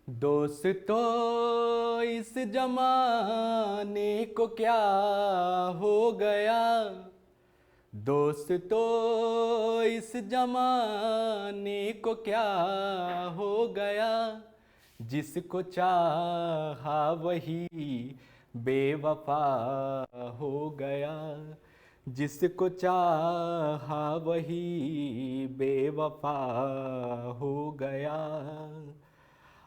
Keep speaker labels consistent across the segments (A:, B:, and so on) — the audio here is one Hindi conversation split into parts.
A: दोस्तों इस जमाने को क्या हो गया। दोस्तों इस जमाने को क्या हो गया। जिसको चाहा वही बेवफा हो गया। जिसको चाहा वही बेवफा हो गया।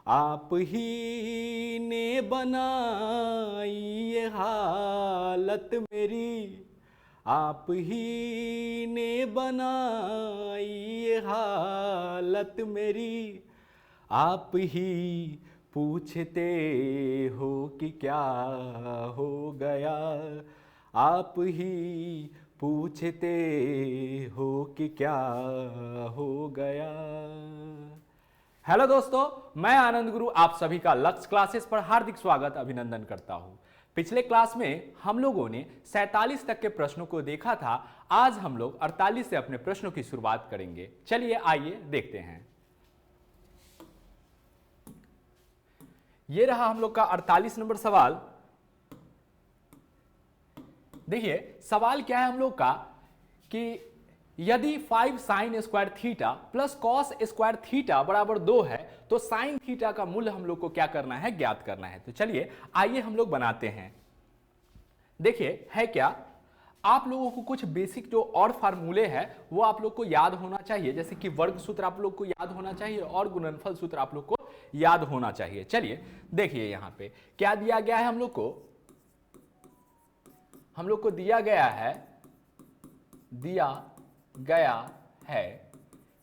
A: आप ही ने बनाई ये हालत मेरी। आप ही ने बनाई ये हालत मेरी। आप ही पूछते हो कि क्या हो गया। आप ही पूछते हो कि क्या हो गया। हेलो दोस्तों, मैं आनंद गुरु आप सभी का लक्ष्य क्लासेस पर हार्दिक स्वागत अभिनंदन करता हूं। पिछले क्लास में हम लोगों ने 47 तक के प्रश्नों को देखा था। आज हम लोग 48 से अपने प्रश्नों की शुरुआत करेंगे। चलिए आइए देखते हैं। ये रहा हम लोग का 48 नंबर सवाल। देखिए सवाल क्या है हम लोग का कि यदि 5 sine square theta plus cos square theta बराबर 2 है तो साइन थीटा का मूल्य हम लोग को क्या करना है, ज्ञात करना है। तो चलिए आइए हम लोग बनाते हैं। देखिए है क्या, आप लोगों को कुछ बेसिक जो और फार्मूले हैं वो आप लोग को याद होना चाहिए। जैसे कि वर्ग सूत्र आप लोग को याद होना चाहिए और गुणनफल सूत्र आप लोग को याद होना चाहिए। चलिए देखिए यहां पे क्या दिया गया है हम लोग को। हम लोग को दिया गया है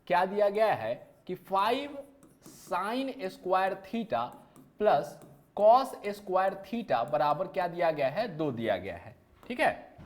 A: क्या दिया गया है कि 5 sine square theta plus cos square theta बराबर क्या दिया गया है, 2 दिया गया है। ठीक है,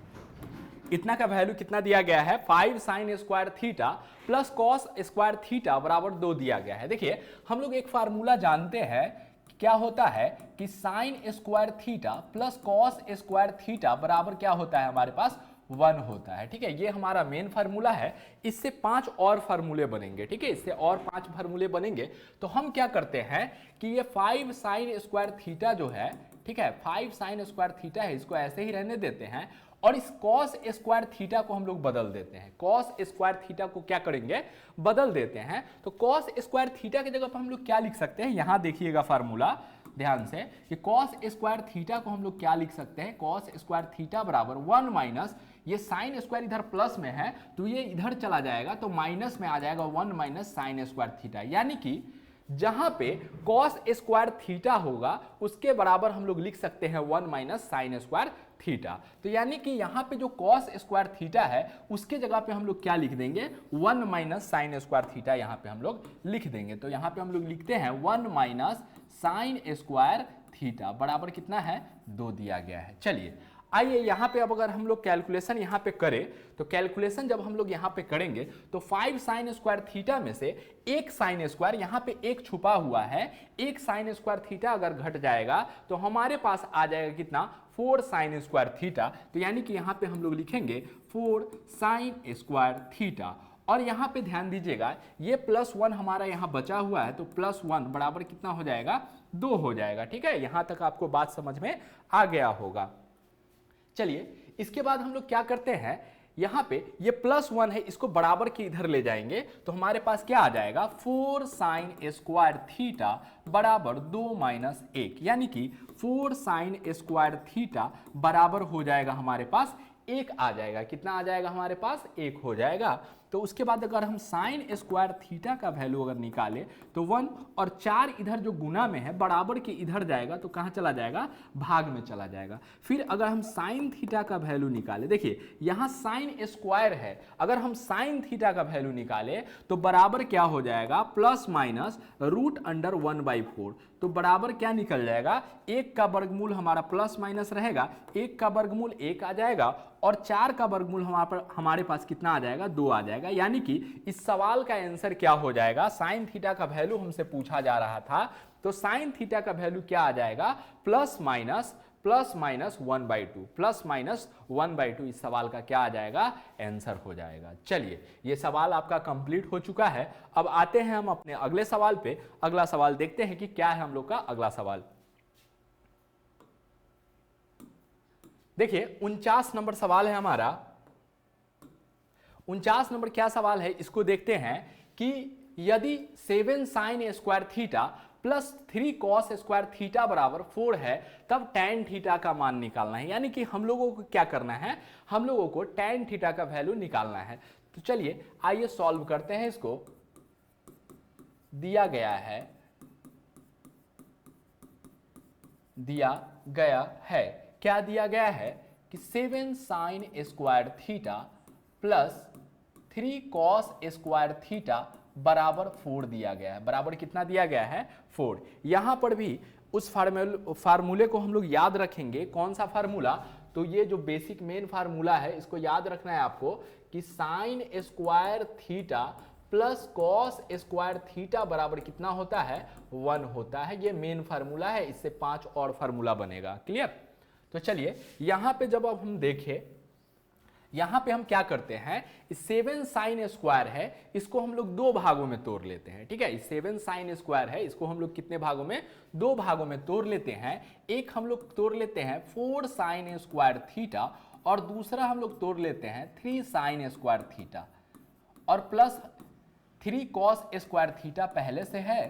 A: इतना का वैल्यू कितना दिया गया है, 5 sine square theta plus cos square theta बराबर 2 दिया गया है। देखिए हम लोग एक फार्मूला जानते हैं, क्या होता है कि sine square theta plus cos square theta बराबर क्या होता है, हमारे पास 1 होता है। ठीक है, ये हमारा मेन फार्मूला है। इससे 5 और फार्मूले बनेंगे। ठीक है, इससे और 5 फार्मूले बनेंगे। तो हम क्या करते हैं कि ये 5 साइन स्क्वायर थीटा जो है, ठीक है, 5 साइन स्क्वायर थीटा है, इसको ऐसे ही रहने देते हैं और इस कॉस स्क्वायर थीटा को हम लोग बदल देते हैं। कॉस स्क्वायर थीटा को क्या करेंगे, बदल देते हैं। तो कॉस स्क्वायर थीटा की जगह पर हम लोग क्या लिख सकते हैं, यहां देखिएगा फार्मूला ध्यान से कि कॉस स्क्वायर थीटा को हम लोग क्या लिख सकते हैं, कॉस स्क्वायर थीटा बराबर 1 माइनस, ये साइन स्क्वायर इधर प्लस में है तो ये इधर चला जाएगा तो माइनस में आ जाएगा 1 माइनस साइन स्क्वायर थीटा। यानी कि जहां पे कॉस स्क्वायर थीटा होगा उसके बराबर हम लोग लिख सकते हैं 1 माइनस साइन स्क्वायर थीटा। तो यानी कि यहां पे जो कॉस स्क्वायर थीटा है उसके जगह पे हम लोग क्या लिख देंगे, 1 माइनस साइन स्क्वायर थीटा यहां पे हम लोग लिख देंगे। तो यहां पे हम लोग लिखते हैं 1 माइनस साइन स्क्वायर थीटा बराबर कितना है, 2 दिया गया है। चलिए आइए यहाँ पे अब अगर हम लोग कैलकुलेशन यहाँ पे करें तो कैलकुलेशन जब हम लोग यहाँ पे करेंगे तो 5 साइन स्क्वायर थीटा में से एक साइन स्क्वायर, यहाँ पे एक छुपा हुआ है, एक साइन स्क्वायर थीटा अगर घट जाएगा तो हमारे पास आ जाएगा कितना, 4 साइन स्क्वायर थीटा। तो यानी कि यहाँ पे हम लोग लिखेंगे 4 साइन स्क्वायर थीटा। और यहाँ पे ध्यान दीजिएगा ये +1 हमारा यहाँ बचा हुआ है तो +1 बराबर कितना हो जाएगा, 2 हो जाएगा। ठीक है, यहाँ तक आपको बात समझ में आ गया होगा। चलिए इसके बाद हम लोग क्या करते हैं, यहां पे ये +1 है, इसको बराबर के इधर ले जाएंगे तो हमारे पास क्या आ जाएगा, 4 साइन स्क्वायर थीटा बराबर 2 माइनस 1। यानी कि 4 साइन स्क्वायर थीटा बराबर हो जाएगा हमारे पास 1 आ जाएगा। कितना आ जाएगा हमारे पास, 1 हो जाएगा। तो उसके बाद अगर हम साइन स्क्वायर थीटा का वैल्यू अगर निकालें तो 1 और 4 इधर जो गुना में है बराबर के इधर जाएगा तो कहाँ चला जाएगा, भाग में चला जाएगा। फिर अगर हम साइन थीटा का वैल्यू निकालें, देखिए यहाँ साइन स्क्वायर है, अगर हम साइन थीटा का वैल्यू निकालें तो बराबर क्या हो जाएगा, प्लस माइनस √1/4। तो बराबर क्या निकल जाएगा, 1 का वर्गमूल हमारा प्लस माइनस रहेगा, 1 का वर्गमूल 1 आ जाएगा और 4 का वर्गमूल हमारे पास कितना आ जाएगा, 2 आ जाएगा। यानी कि इस सवाल का आंसर क्या हो जाएगा, साइन थीटा का वैल्यू हमसे पूछा जा रहा था तो साइन थीटा का वैल्यू क्या आ जाएगा, plus minus plus minus 1/2, plus minus 1/2 इस सवाल का क्या आ जाएगा, आंसर हो जाएगा। चलिए ये सवाल आपका कंप्लीट हो चुका है। अब आते हैं हम अपने अगले सवाल पे। अगला सवाल देखते हैं कि क्या है हम लोग का अगला सवाल। देखिए 49 नंबर सवाल है हमारा। 49 नंबर क्या सवाल है, इसको देखते हैं कि यदि 7 sin square theta plus 3 cos square theta बराबर 4 है, तब tan थीटा का मान निकालना है। यानी कि हम लोगों को क्या करना है, हम लोगों को tan थीटा का वैल्यू निकालना है। तो चलिए आइए सॉल्व करते हैं इसको। दिया गया है क्या दिया गया है कि 7 sin square theta plus 3 cos square theta बराबर 4 दिया गया है। बराबर कितना दिया गया है, 4। यहां पर भी उस फार्मूले को हम लोग याद रखेंगे। कौन सा फार्मूला, तो ये जो बेसिक मेन फार्मूला है इसको याद रखना है आपको कि sine square theta plus cos square theta बराबर कितना होता है, 1 होता है। ये मेन फार्मूला है, इससे 5 और फार्मूला बनेगा। क्लियर। तो चलिए यहां पे जब अब हम देखें, यहां पे हम क्या करते हैं, 7 sin स्क्वायर है, इसको हम लोग 2 भागों में तोड़ लेते हैं। ठीक है, 7 sin स्क्वायर है, इसको हम लोग कितने भागों में, 2 भागों में तोड़ लेते हैं। एक हम लोग तोड़ लेते हैं 4 sin स्क्वायर थीटा और दूसरा हम लोग तोड़ लेते हैं 3 sin स्क्वायर थीटा और प्लस 3 cos स्क्वायर थीटा पहले से है,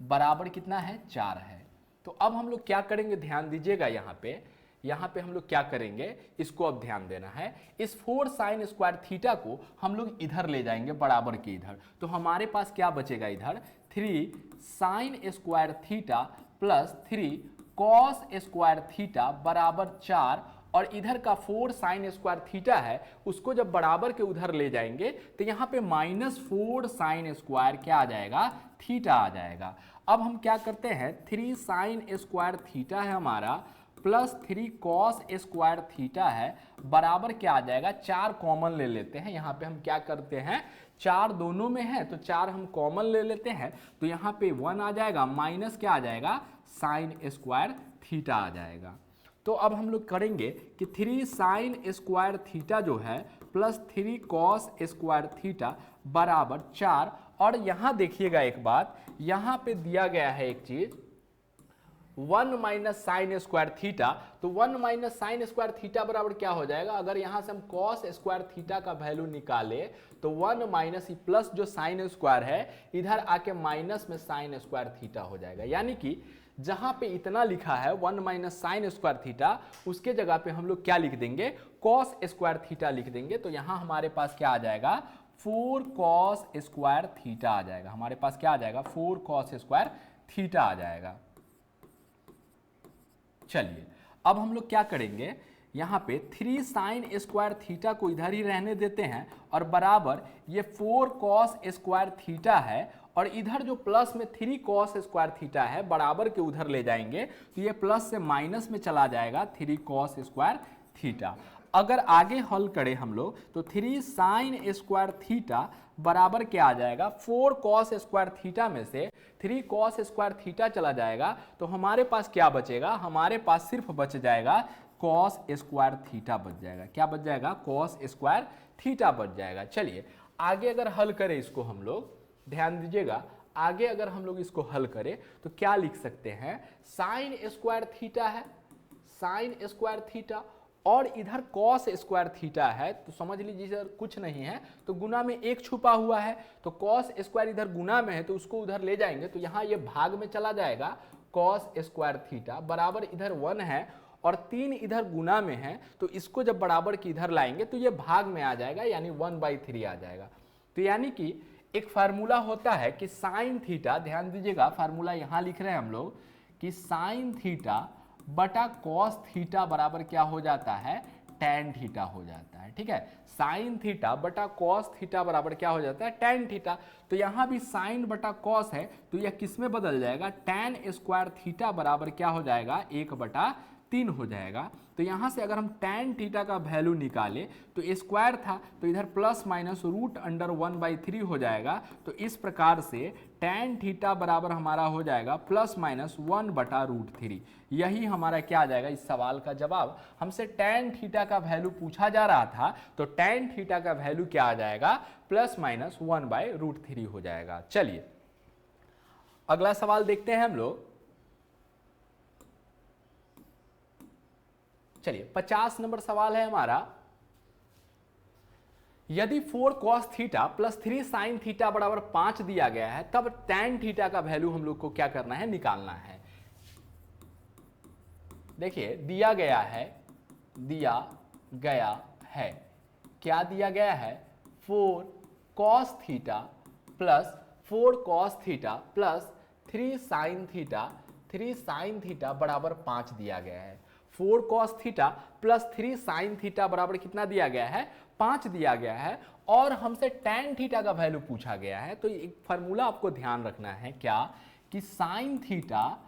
A: बराबर कितना है, 4 है। तो अब हम लोग क्या करेंगे, ध्यान दीजिएगा। यहाँ पे हम लोग क्या करेंगे, इसको अब ध्यान देना है। इस 4 sin स्क्वायर थीटा को हम लोग इधर ले जाएंगे, बराबर के इधर। तो हमारे पास क्या बचेगा इधर, 3 sin square theta plus 3 cos square theta बराबर 4 और इधर का 4 sin स्क्वायर थीटा है, उसको जब बराबर के उधर ले जाएंगे तो यहाँ पे -4 sin स्क्वायर क्या आ जाएगा, थीटा आ जाएगा। अब हम क्या करते हैं, 3 sin स्क्वायर थीटा है हमारा प्लस 3 cos स्क्वायर थीटा है, बराबर क्या आ जाएगा, 4 कॉमन ले लेते हैं। यहाँ पे हम क्या करते हैं, 4 दोनों में है तो 4 हम कॉमन ले लेते हैं। तो यहाँ पे 1 आ जाएगा, माइनस क्या आ जाएगा, साइन स्क्वायर थीटा आ जाएगा। तो अब हम लोग करेंगे कि 3 sin स्क्वायर थीटा जो है प्लस 3 cos स्क्वायर थीटा बराबर 4। और यहाँ देखिएगा एक बात, यहाँ पे दिया गया है एक चीज 1 माइनस साइन स्क्वायर थीटा। तो 1 माइनस साइन स्क्वायर थीटा बराबर क्या हो जाएगा, अगर यहां से हम कॉस स्क्वायर थीटा का वैल्यू निकाले तो 1 माइनस प्लस जो साइन स्क्वायर है इधर आके माइनस में साइन स्क्वायर थीटा हो जाएगा। यानी कि जहां पे इतना लिखा है 1 माइनस साइन स्क्वायर थीटा, उसके जगह पे हम लोग क्या लिख देंगे, कॉस स्क्वायर थीटा लिख देंगे। तो यहां हमारे पास क्या आ जाएगा, 4 cos स्क्वायर थीटा आ जाएगा। हमारे पास क्या आ जाएगा, 4 cos स्क्वायर थीटा आ जाएगा। चलिए अब हम लोग क्या करेंगे, यहाँ पे 3 sin स्क्वायर थीटा को इधर ही रहने देते हैं और बराबर ये 4 cos स्क्वायर थीटा है और इधर जो प्लस में 3 cos स्क्वायर थीटा है बराबर के उधर ले जाएंगे तो ये प्लस से माइनस में चला जाएगा 3 cos स्क्वायर थीटा। अगर आगे हल करें हम लोग तो 3 sin स्क्वायर थीटा बराबर क्या आ जाएगा, 4 cos स्क्वायर थीटा में से 3 cos स्क्वायर थीटा चला जाएगा तो हमारे पास क्या बचेगा, हमारे पास सिर्फ बच जाएगा cos स्क्वायर थीटा बच जाएगा। क्या बच जाएगा, cos स्क्वायर थीटा बच जाएगा। चलिए आगे अगर हल करें इसको हम लोग, ध्यान दीजिएगा, आगे अगर हम लोग इसको हल करें तो क्या लिख सकते हैं, साइन स्क्वायर थीटा है, साइन स्क्वायर थीटा और इधर cos स्क्वायर थीटा है। तो समझ लीजिए सर कुछ नहीं है तो गुना में 1 छुपा हुआ है, तो cos स्क्वायर इधर गुना में है तो उसको उधर ले जाएंगे तो यहाँ ये भाग में चला जाएगा, cos स्क्वायर थीटा बराबर इधर 1 है और 3 इधर गुना में है तो इसको जब बराबर की इधर लाएंगे तो ये भाग में आ जाएगा, यानी 1/3 आ जाएगा। तो यानी कि एक फार्मूला होता है कि साइन थीटा, ध्यान दीजिएगा फार्मूला यहाँ लिख रहे हैं हम लोग कि साइन थीटा बटा कॉस थीटा बराबर क्या हो जाता है, टैन थीटा हो जाता है। ठीक है, साइन थीटा बटा कॉस थीटा बराबर क्या हो जाता है, टैन थीटा। तो यहाँ भी साइन बटा कॉस है तो यह किस में बदल जाएगा, टैन स्क्वायर थीटा बराबर क्या हो जाएगा, 1/3 3 हो जाएगा। तो यहाँ से अगर हम tan थीटा का वैल्यू निकाले तो स्क्वायर था तो इधर प्लस माइनस रूट अंडर 1/3 हो जाएगा। तो इस प्रकार से tan थीटा बराबर हमारा हो जाएगा प्लस माइनस 1/√3। यही हमारा क्या आ जाएगा इस सवाल का जवाब। हमसे tan थीटा का वैल्यू पूछा जा रहा था तो tan थीटा का वैल्यू क्या आ जाएगा प्लस माइनस 1/√3 हो जाएगा। चलिए अगला सवाल देखते हैं हम लोग। चलिए 50 नंबर सवाल है हमारा। यदि 4 cos theta plus 3 sin theta बराबर 5 दिया गया है तब tan थीटा का वैल्यू हम लोग को क्या करना है, निकालना है। देखिए दिया गया है क्या दिया गया है 4 cos theta plus 4 cos theta plus 3 sin theta बराबर 5 दिया गया है। 4 cos theta plus 3 sin theta बराबर कितना दिया गया है, 5 दिया गया है। और हमसे tan थीटा का वैल्यू पूछा गया है। तो एक फार्मूला आपको ध्यान रखना है क्या कि sin थीटा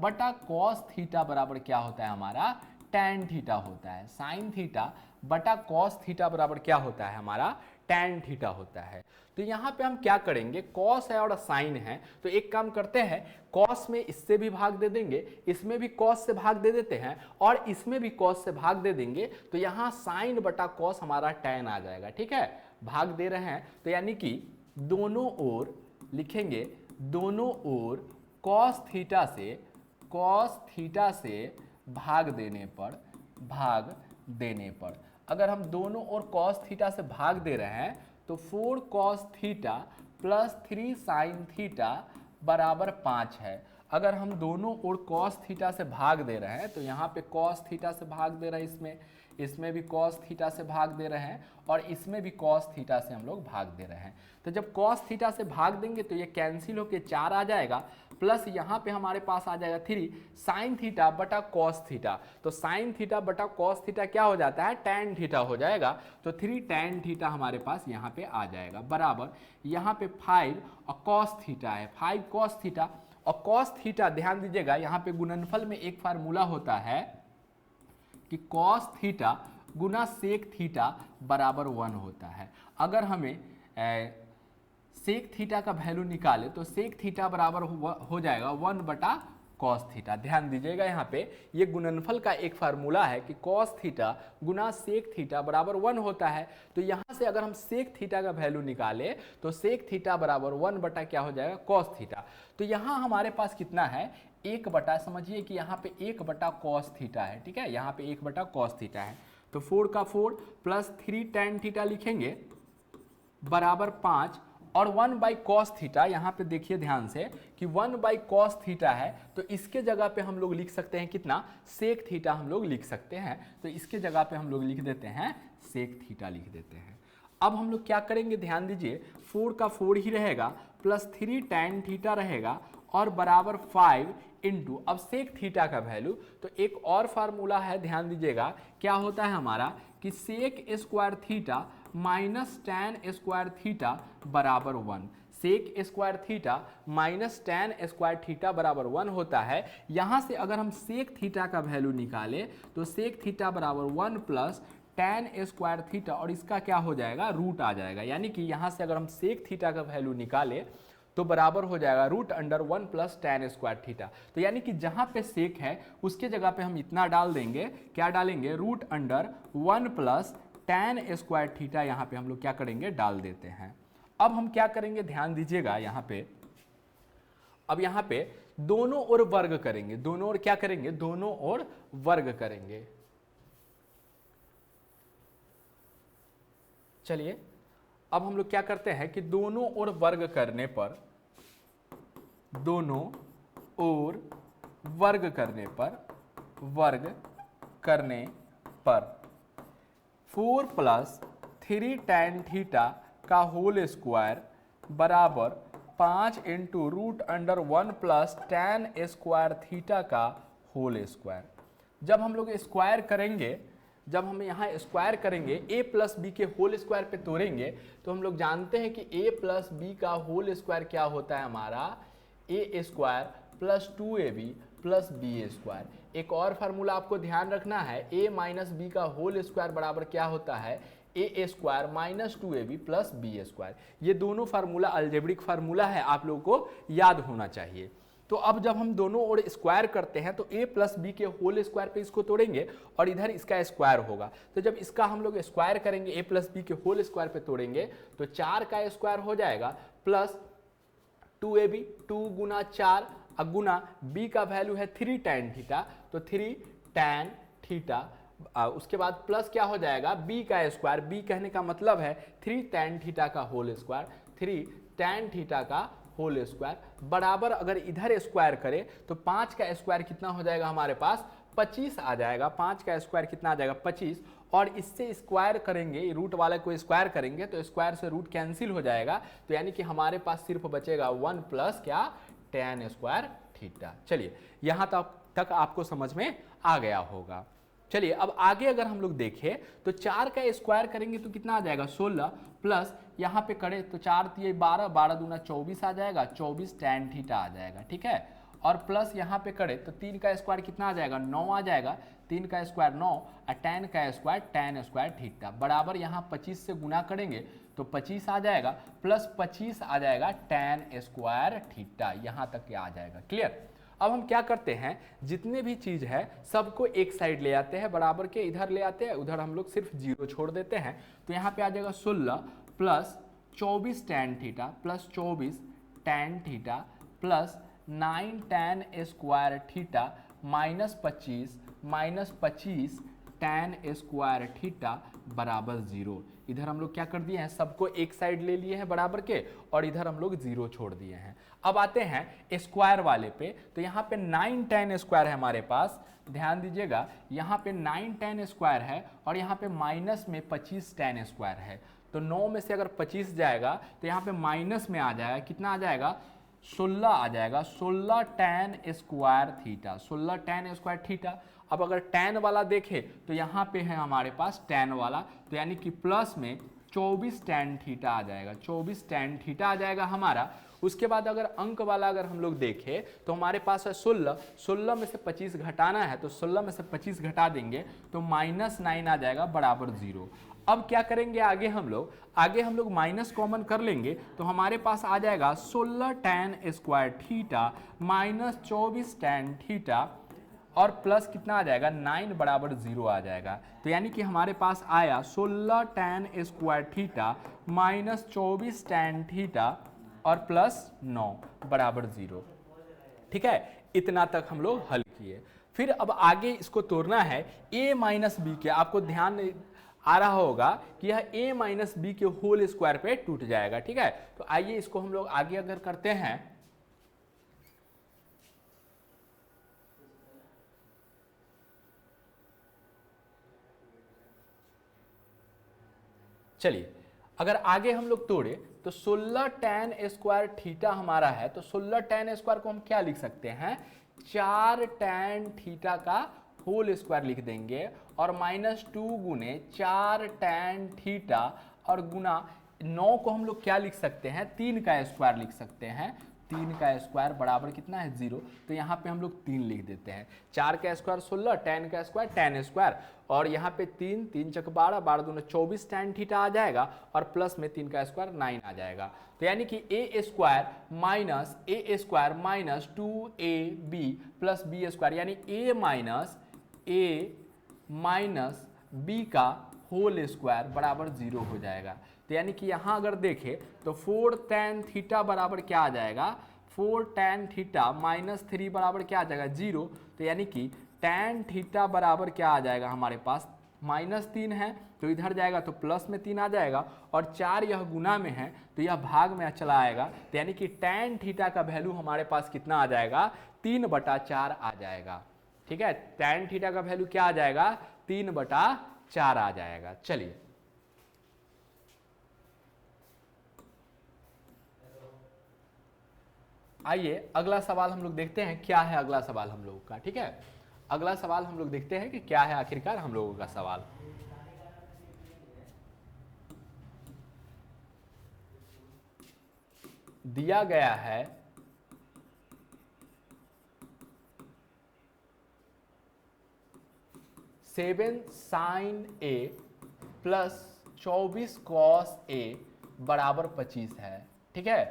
A: बटा cos थीटा बराबर क्या होता है हमारा tan थीटा होता है। sin थीटा बटा cos थीटा बराबर क्या होता है हमारा tan थीटा होता है। तो यहाँ पे हम क्या करेंगे, cos है और sin है तो एक काम करते हैं cos में इससे भी भाग दे देंगे, इसमें भी cos से भाग दे देते हैं और इसमें भी cos से भाग दे देंगे। तो यहाँ sin बटा cos हमारा tan आ जाएगा। ठीक है, भाग दे रहे हैं तो यानी कि दोनों ओर लिखेंगे, दोनों ओर cos थीटा से भाग देने पर अगर हम दोनों ओर cos थीटा से भाग दे रहे हैं तो 4 cos theta plus 3 sin theta बराबर 5 है। अगर हम दोनों ओर cos थीटा से भाग दे रहे हैं तो यहाँ पे cos थीटा से भाग दे रहे हैं, इसमें भी cos थीटा से भाग दे रहे हैं और इसमें भी cos थीटा से हम लोग भाग दे रहे हैं। तो जब cos थीटा से भाग देंगे तो ये कैंसिल होके 4 आ जाएगा, प्लस यहाँ पे हमारे पास आ जाएगा 3 sin थीटा बटा cos थीटा। तो sin थीटा बटा cos थीटा क्या हो जाता है, tan थीटा हो जाएगा। तो 3 tan थीटा हमारे पास यहाँ पे आ जाएगा बराबर यहाँ पे 5 और cos थीटा है, 5 cos थीटा और cos थीटा। ध्यान दीजिएगा यहाँ पे गुणनफल में एक फार्मूला होता है कि cos थीटा गुना sec थीटा बराबर 1 होता है। अगर हमें sec थीटा का वैल्यू निकाले तो sec थीटा बराबर हो जाएगा 1 बटा cos थीटा। ध्यान दीजिएगा यहाँ पे ये गुणनफल का एक फार्मूला है कि cos थीटा गुना sec थीटा बराबर 1 होता है। तो यहाँ से अगर हम sec थीटा का वैल्यू निकाले तो sec थीटा बराबर 1 बटा क्या हो जाएगा, cos थीटा। तो यहाँ हमारे पास कितना है, 1 बटा, समझिए कि यहाँ पे 1 बटा cos थीटा है। ठीक है, यहाँ पे 1 बटा cos थीटा है। तो 4 का 4 प्लस 3 tan थीटा लिखेंगे बराबर 5 और 1 बाई cos थीटा। यहाँ पे देखिए ध्यान से कि 1 बाई cos थीटा है तो इसके जगह पे हम लोग लिख सकते हैं कितना, sec थीटा हम लोग लिख सकते हैं। तो इसके जगह पे हम लोग लिख देते हैं sec थीटा लिख देते हैं। अब हम लोग क्या करेंगे, ध्यान दीजिए 4 का 4 ही रहेगा प्लस 3 tan थीटा रहेगा और बराबर 5 इंटू अब sec थीटा का वैल्यू। तो एक और फार्मूला है, ध्यान दीजिएगा क्या होता है हमारा कि sec square theta minus tan square theta बराबर 1। sec square theta minus tan square theta बराबर 1 होता है। यहाँ से अगर हम sec थीटा का वैल्यू निकाले तो sec थीटा बराबर 1 प्लस tan स्क्वायर थीटा और इसका क्या हो जाएगा, रूट आ जाएगा। यानी कि यहाँ से अगर हम sec थीटा का वैल्यू निकाले तो बराबर हो जाएगा root under 1 plus tan square theta. तो यानी कि जहाँ पे sec है उसके जगह पे हम इतना डाल देंगे, क्या डालेंगे, root under 1 plus tan square theta यहाँ पे हम लोग क्या करेंगे, डाल देते हैं। अब हम क्या करेंगे, ध्यान दीजिएगा यहाँ पे, अब यहाँ पे दोनों ओर वर्ग करेंगे, दोनों ओर क्या करेंगे, दोनों ओर वर्ग करेंगे। चलिए अब हम लोग क्या करते हैं कि दोनों ओर वर्ग करने पर, दोनों ओर वर्ग करने पर 4 प्लस 3 tan थीटा का होल स्क्वायर बराबर 5 into root under 1 plus tan square theta का होल स्क्वायर। जब हम लोग स्क्वायर करेंगे, जब हम यहाँ स्क्वायर करेंगे a प्लस बी के होल स्क्वायर पे तोड़ेंगे तो हम लोग जानते हैं कि a प्लस बी का होल स्क्वायर क्या होता है हमारा, a square plus 2ab plus B square. एक और फार्मूला आपको ध्यान रखना है, ए माइनस बी का होल स्क्वायर बराबर क्या होता है, ए square minus 2ab plus B square. ये दोनों फार्मूला अलजेब्रिक फार्मूला है, आप लोगों को याद होना चाहिए। तो अब जब हम दोनों ओर स्क्वायर करते हैं तो a प्लस बी के होल स्क्वायर पे इसको तोड़ेंगे और इधर इसका स्क्वायर होगा। तो जब इसका हम लोग स्क्वायर करेंगे a प्लस बी के होल स्क्वायर पे तोड़ेंगे तो 4 का स्क्वायर हो जाएगा प्लस 2ab, 2 गुना 4 गुना b का वैल्यू है 3 tan थीटा, तो 3 tan थीटा, उसके बाद प्लस क्या हो जाएगा b का स्क्वायर, b कहने का मतलब है 3 tan थीटा का होल स्क्वायर, 3 tan थीटा का होल स्क्वायर बराबर, अगर इधर स्क्वायर करें तो 5 का स्क्वायर कितना हो जाएगा हमारे पास 25 आ जाएगा। 5 का स्क्वायर कितना आ जाएगा 25, और इससे स्क्वायर करेंगे, रूट वाले को स्क्वायर करेंगे तो स्क्वायर से रूट कैंसिल हो जाएगा, तो यानी कि हमारे पास सिर्फ बचेगा 1 प्लस क्या tan स्क्वायर थीटा। चलिए यहाँ तक आपको समझ में आ गया होगा। चलिए अब आगे अगर हम लोग देखें तो 4 का स्क्वायर करेंगे तो कितना आ जाएगा 16 प्लस यहाँ पे करें तो 4 तिये 12, 12 दूना 24 आ जाएगा, 24 tan थीटा आ जाएगा, ठीक है। और प्लस यहाँ पे करें तो 3 का स्क्वायर कितना आ जाएगा 9 आ जाएगा, 3 का स्क्वायर 9 और tan का स्क्वायर tan स्क्वायर थीटा बराबर, यहाँ 25 से गुना करेंगे तो 25 आ जाएगा प्लस 25 आ जाएगा tan स्क्वायर थीटा, यहाँ तक आ जाएगा। क्लियर। अब हम क्या करते हैं, जितने भी चीज़ है सबको एक साइड ले आते हैं, बराबर के इधर ले आते हैं, उधर हम लोग सिर्फ 0 छोड़ देते हैं। तो यहाँ पे आ जाएगा 16 plus 24 tan theta plus 24 tan theta plus 9 tan square theta minus 25 tan square theta बराबर 0। इधर हम लोग क्या कर दिए हैं, सबको एक साइड ले लिए हैं बराबर के, और इधर हम लोग 0 छोड़ दिए हैं। अब आते हैं स्क्वायर वाले पे, तो यहाँ पे 9 tan स्क्वायर है हमारे पास, ध्यान दीजिएगा यहाँ पे 9 tan स्क्वायर है और यहाँ पे माइनस में 25 tan स्क्वायर है। तो 9 में से अगर 25 जाएगा तो यहाँ पे माइनस में आ जाएगा, कितना आ जाएगा 16 आ जाएगा, 16 tan square theta, 16 tan square theta. अब अगर tan वाला देखें तो यहाँ पे है हमारे पास tan वाला, तो यानी कि प्लस में 24 tan थीटा आ जाएगा, 24 tan थीटा आ जाएगा हमारा। उसके बाद अगर अंक वाला अगर हम लोग देखें तो हमारे पास है 16, 16 में से 25 घटाना है तो 16 में से 25 घटा देंगे तो -9 आ जाएगा बराबर 0। अब क्या करेंगे आगे हम लोग माइनस कॉमन कर लेंगे तो हमारे पास आ जाएगा 16 tan square theta minus 24 tan theta और प्लस कितना आ जाएगा 9 बराबर 0 आ जाएगा। तो यानी कि हमारे पास आया 16 tan square theta minus 24 tan theta और प्लस 9 बराबर 0। ठीक है, इतना तक हम लोग हल किए। फिर अब आगे इसको तोड़ना है a माइनस बी के, आपको ध्यान आ रहा होगा कि यह a माइनस बी के होल स्क्वायर पे टूट जाएगा। ठीक है, तो आइए इसको हम लोग आगे अगर करते हैं, चलिए अगर आगे हम लोग तोड़े तो 16 tan स्क्वायर थीटा हमारा है, तो 16 tan स्क्वायर को हम क्या लिख सकते हैं 4 tan थीटा का होल स्क्वायर लिख देंगे और -2 गुने 4 tan थीटा और गुना 9 को हम लोग क्या लिख सकते हैं 3 का स्क्वायर लिख सकते हैं, 3 का स्क्वायर बराबर कितना है 0, तो यहाँ पे हम लोग 3 लिख देते हैं। 4 का स्क्वायर 16, tan का स्क्वायर tan स्क्वायर और यहाँ पे 3, 3 चक 12, 12 दूना 24 tan थीटा आ जाएगा और प्लस में 3 का स्क्वायर 9 आ जाएगा। तो यानी कि a square minus 2ab plus b square यानी a माइनस b का होल स्क्वायर बराबर 0 हो जाएगा। तो यानी कि यहाँ अगर देखें तो 4 tan थीटा बराबर क्या आ जाएगा 4 tan थीटा माइनस 3 बराबर क्या आ जाएगा 0। तो यानी कि tan थीटा बराबर क्या आ जाएगा हमारे पास -3 है तो इधर जाएगा तो प्लस में 3 आ जाएगा और 4 यह गुना में है तो यह भाग में चला आएगा। तो यानी कि tan थीटा का वैल्यू हमारे पास कितना आ जाएगा 3/4 आ जाएगा। ठीक है, tan थीटा का वैल्यू क्या आ जाएगा 3/4 आ जाएगा। चलिए आइए अगला सवाल हम लोग देखते हैं क्या है अगला सवाल हम लोगों का। ठीक है, अगला सवाल हम लोग देखते हैं कि क्या है आखिरकार हम लोगों का सवाल। दिया गया है 7 sign A plus 24 cos A बराबर 25 है। ठीक है,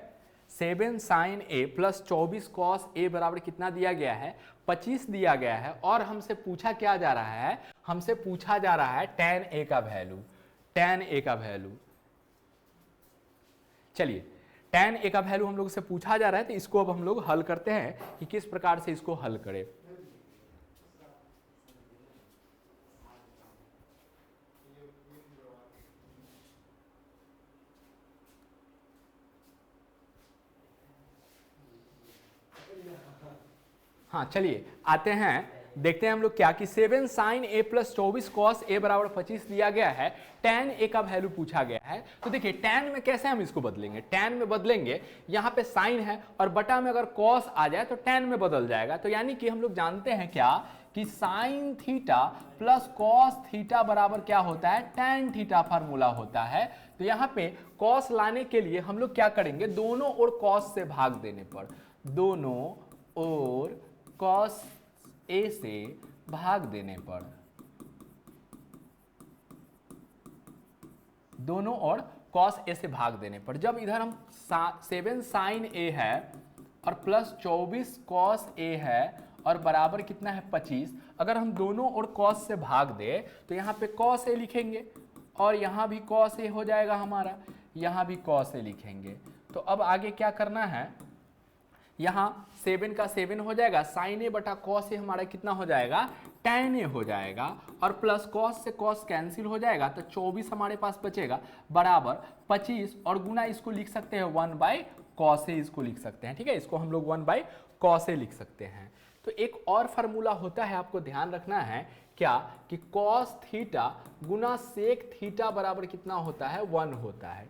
A: 7 sign A plus 24 cos A बराबर कितना दिया गया है, 25 दिया गया है। और हमसे पूछा क्या जा रहा है, हमसे पूछा जा रहा है tan ए का वैल्यू, tan ए का वैल्यू। चलिए, tan ए का वैल्यू हम लोग से पूछा जा रहा है, तो इसको अब हम लोग हल करते हैं कि किस प्रकार से इसको हल करें। हाँ चलिए आते हैं, देखते हैं हम लोग क्या कि 7 sign A plus 24 cos A बराबर 25 दिया गया है, tan ए का वैल्यू पूछा गया है। तो देखिए tan में कैसे हम इसको बदलेंगे, tan में बदलेंगे, यहाँ पे साइन है और बटा में अगर कॉस आ जाए तो tan में बदल जाएगा। तो यानी कि हम लोग जानते हैं क्या कि sine theta plus cos theta बराबर क्या होता है, tan थीटा फार्मूला होता है। तो यहाँ पे कॉस लाने के लिए हम लोग क्या करेंगे, दोनों ओर कॉस से भाग देने पर, दोनों ओर कॉस ए से भाग देने पर, दोनों ओर कॉस ए से भाग देने पर, जब इधर हम 7 साइन ए है और प्लस 24 कॉस ए है और बराबर कितना है 25, अगर हम दोनों ओर कॉस से भाग दे तो यहाँ पे कॉस ए लिखेंगे और यहाँ भी कॉस ए हो जाएगा हमारा, यहाँ भी कॉस ए लिखेंगे। तो अब आगे क्या करना है, यहाँ 7 का 7 हो जाएगा, साइन ए बटा कॉस ए हमारा कितना हो जाएगा, tan ए हो जाएगा, और प्लस कॉस से कॉस कैंसिल हो जाएगा तो 24 हमारे पास बचेगा बराबर 25, और गुना इसको लिख सकते हैं 1 बाई कॉस ए, इसको लिख सकते हैं। ठीक है, इसको हम लोग 1 बाई कॉस ए लिख सकते हैं। तो एक और फार्मूला होता है, आपको ध्यान रखना है क्या कि कॉस थीटा गुना सेक थीटा बराबर कितना होता है, 1 होता है।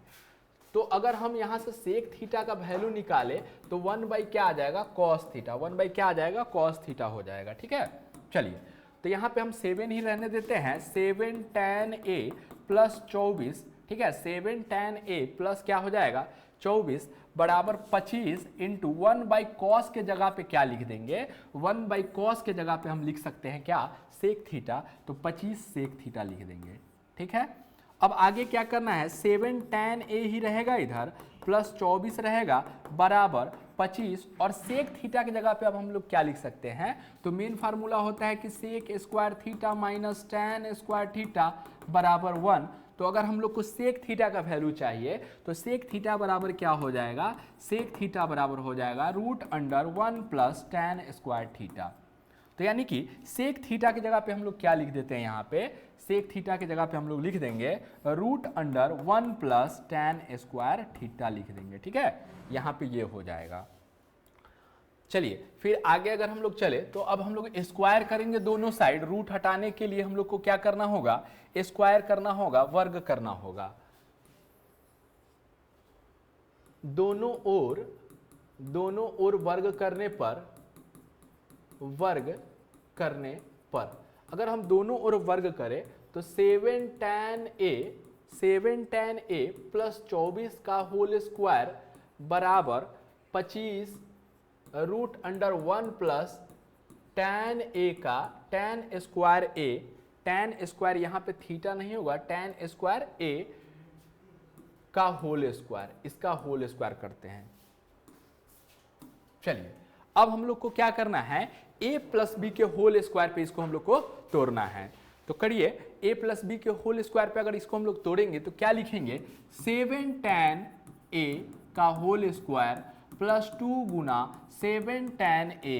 A: तो अगर हम यहाँ से सेक थीटा का वैल्यू निकाले तो 1 बाई क्या आ जाएगा, कॉस थीटा, 1 बाई क्या आ जाएगा, कॉस थीटा हो जाएगा। ठीक है, चलिए तो यहाँ पे हम 7 ही रहने देते हैं, 7 tan ए प्लस 24, ठीक है, 7 tan ए प्लस क्या हो जाएगा 24 बराबर 25 इंटू 1 बाई कॉस के जगह पे क्या लिख देंगे, 1 बाई कॉस के जगह पे हम लिख सकते हैं क्या, सेक थीटा, तो 25 सेक थीटा लिख देंगे। ठीक है, अब आगे क्या करना है, 7 tan ए ही रहेगा इधर, प्लस 24 रहेगा बराबर 25, और सेक थीटा की जगह पे अब हम लोग क्या लिख सकते हैं, तो मेन फार्मूला होता है कि sec square theta minus tan square theta बराबर 1। तो अगर हम लोग को सेक थीटा का वैल्यू चाहिए तो सेक थीटा बराबर क्या हो जाएगा, सेक थीटा बराबर हो जाएगा √1 प्लस tan स्क्वायर थीटा। तो यानी कि सेक थीटा की जगह पे हम लोग क्या लिख देते हैं, यहाँ पे सेक थीटा की जगह पे हम लोग लिख देंगे √1 प्लस tan स्क्वायर थीटा लिख देंगे। ठीक है, यहाँ पे ये हो जाएगा। चलिए फिर आगे अगर हम लोग चले तो अब हम लोग स्क्वायर करेंगे दोनों साइड, रूट हटाने के लिए हम लोग को क्या करना होगा, स्क्वायर करना होगा, वर्ग करना होगा। दोनों ओर वर्ग करने पर अगर हम दोनों ओर वर्ग करें तो 7 tan ए प्लस 24 का होल स्क्वायर बराबर 25 √1 प्लस tan ए का tan स्क्वायर यहाँ पे थीटा नहीं होगा, tan स्क्वायर ए का होल स्क्वायर, इसका होल स्क्वायर करते हैं। चलिए अब हम लोग को क्या करना है, a प्लस बी के होल स्क्वायर पे इसको हम लोग को तोड़ना है। तो करिए, a प्लस बी के होल स्क्वायर पे अगर इसको हम लोग तोड़ेंगे तो क्या लिखेंगे, 7 tan a का होल स्क्वायर प्लस 2 गुना 7 tan a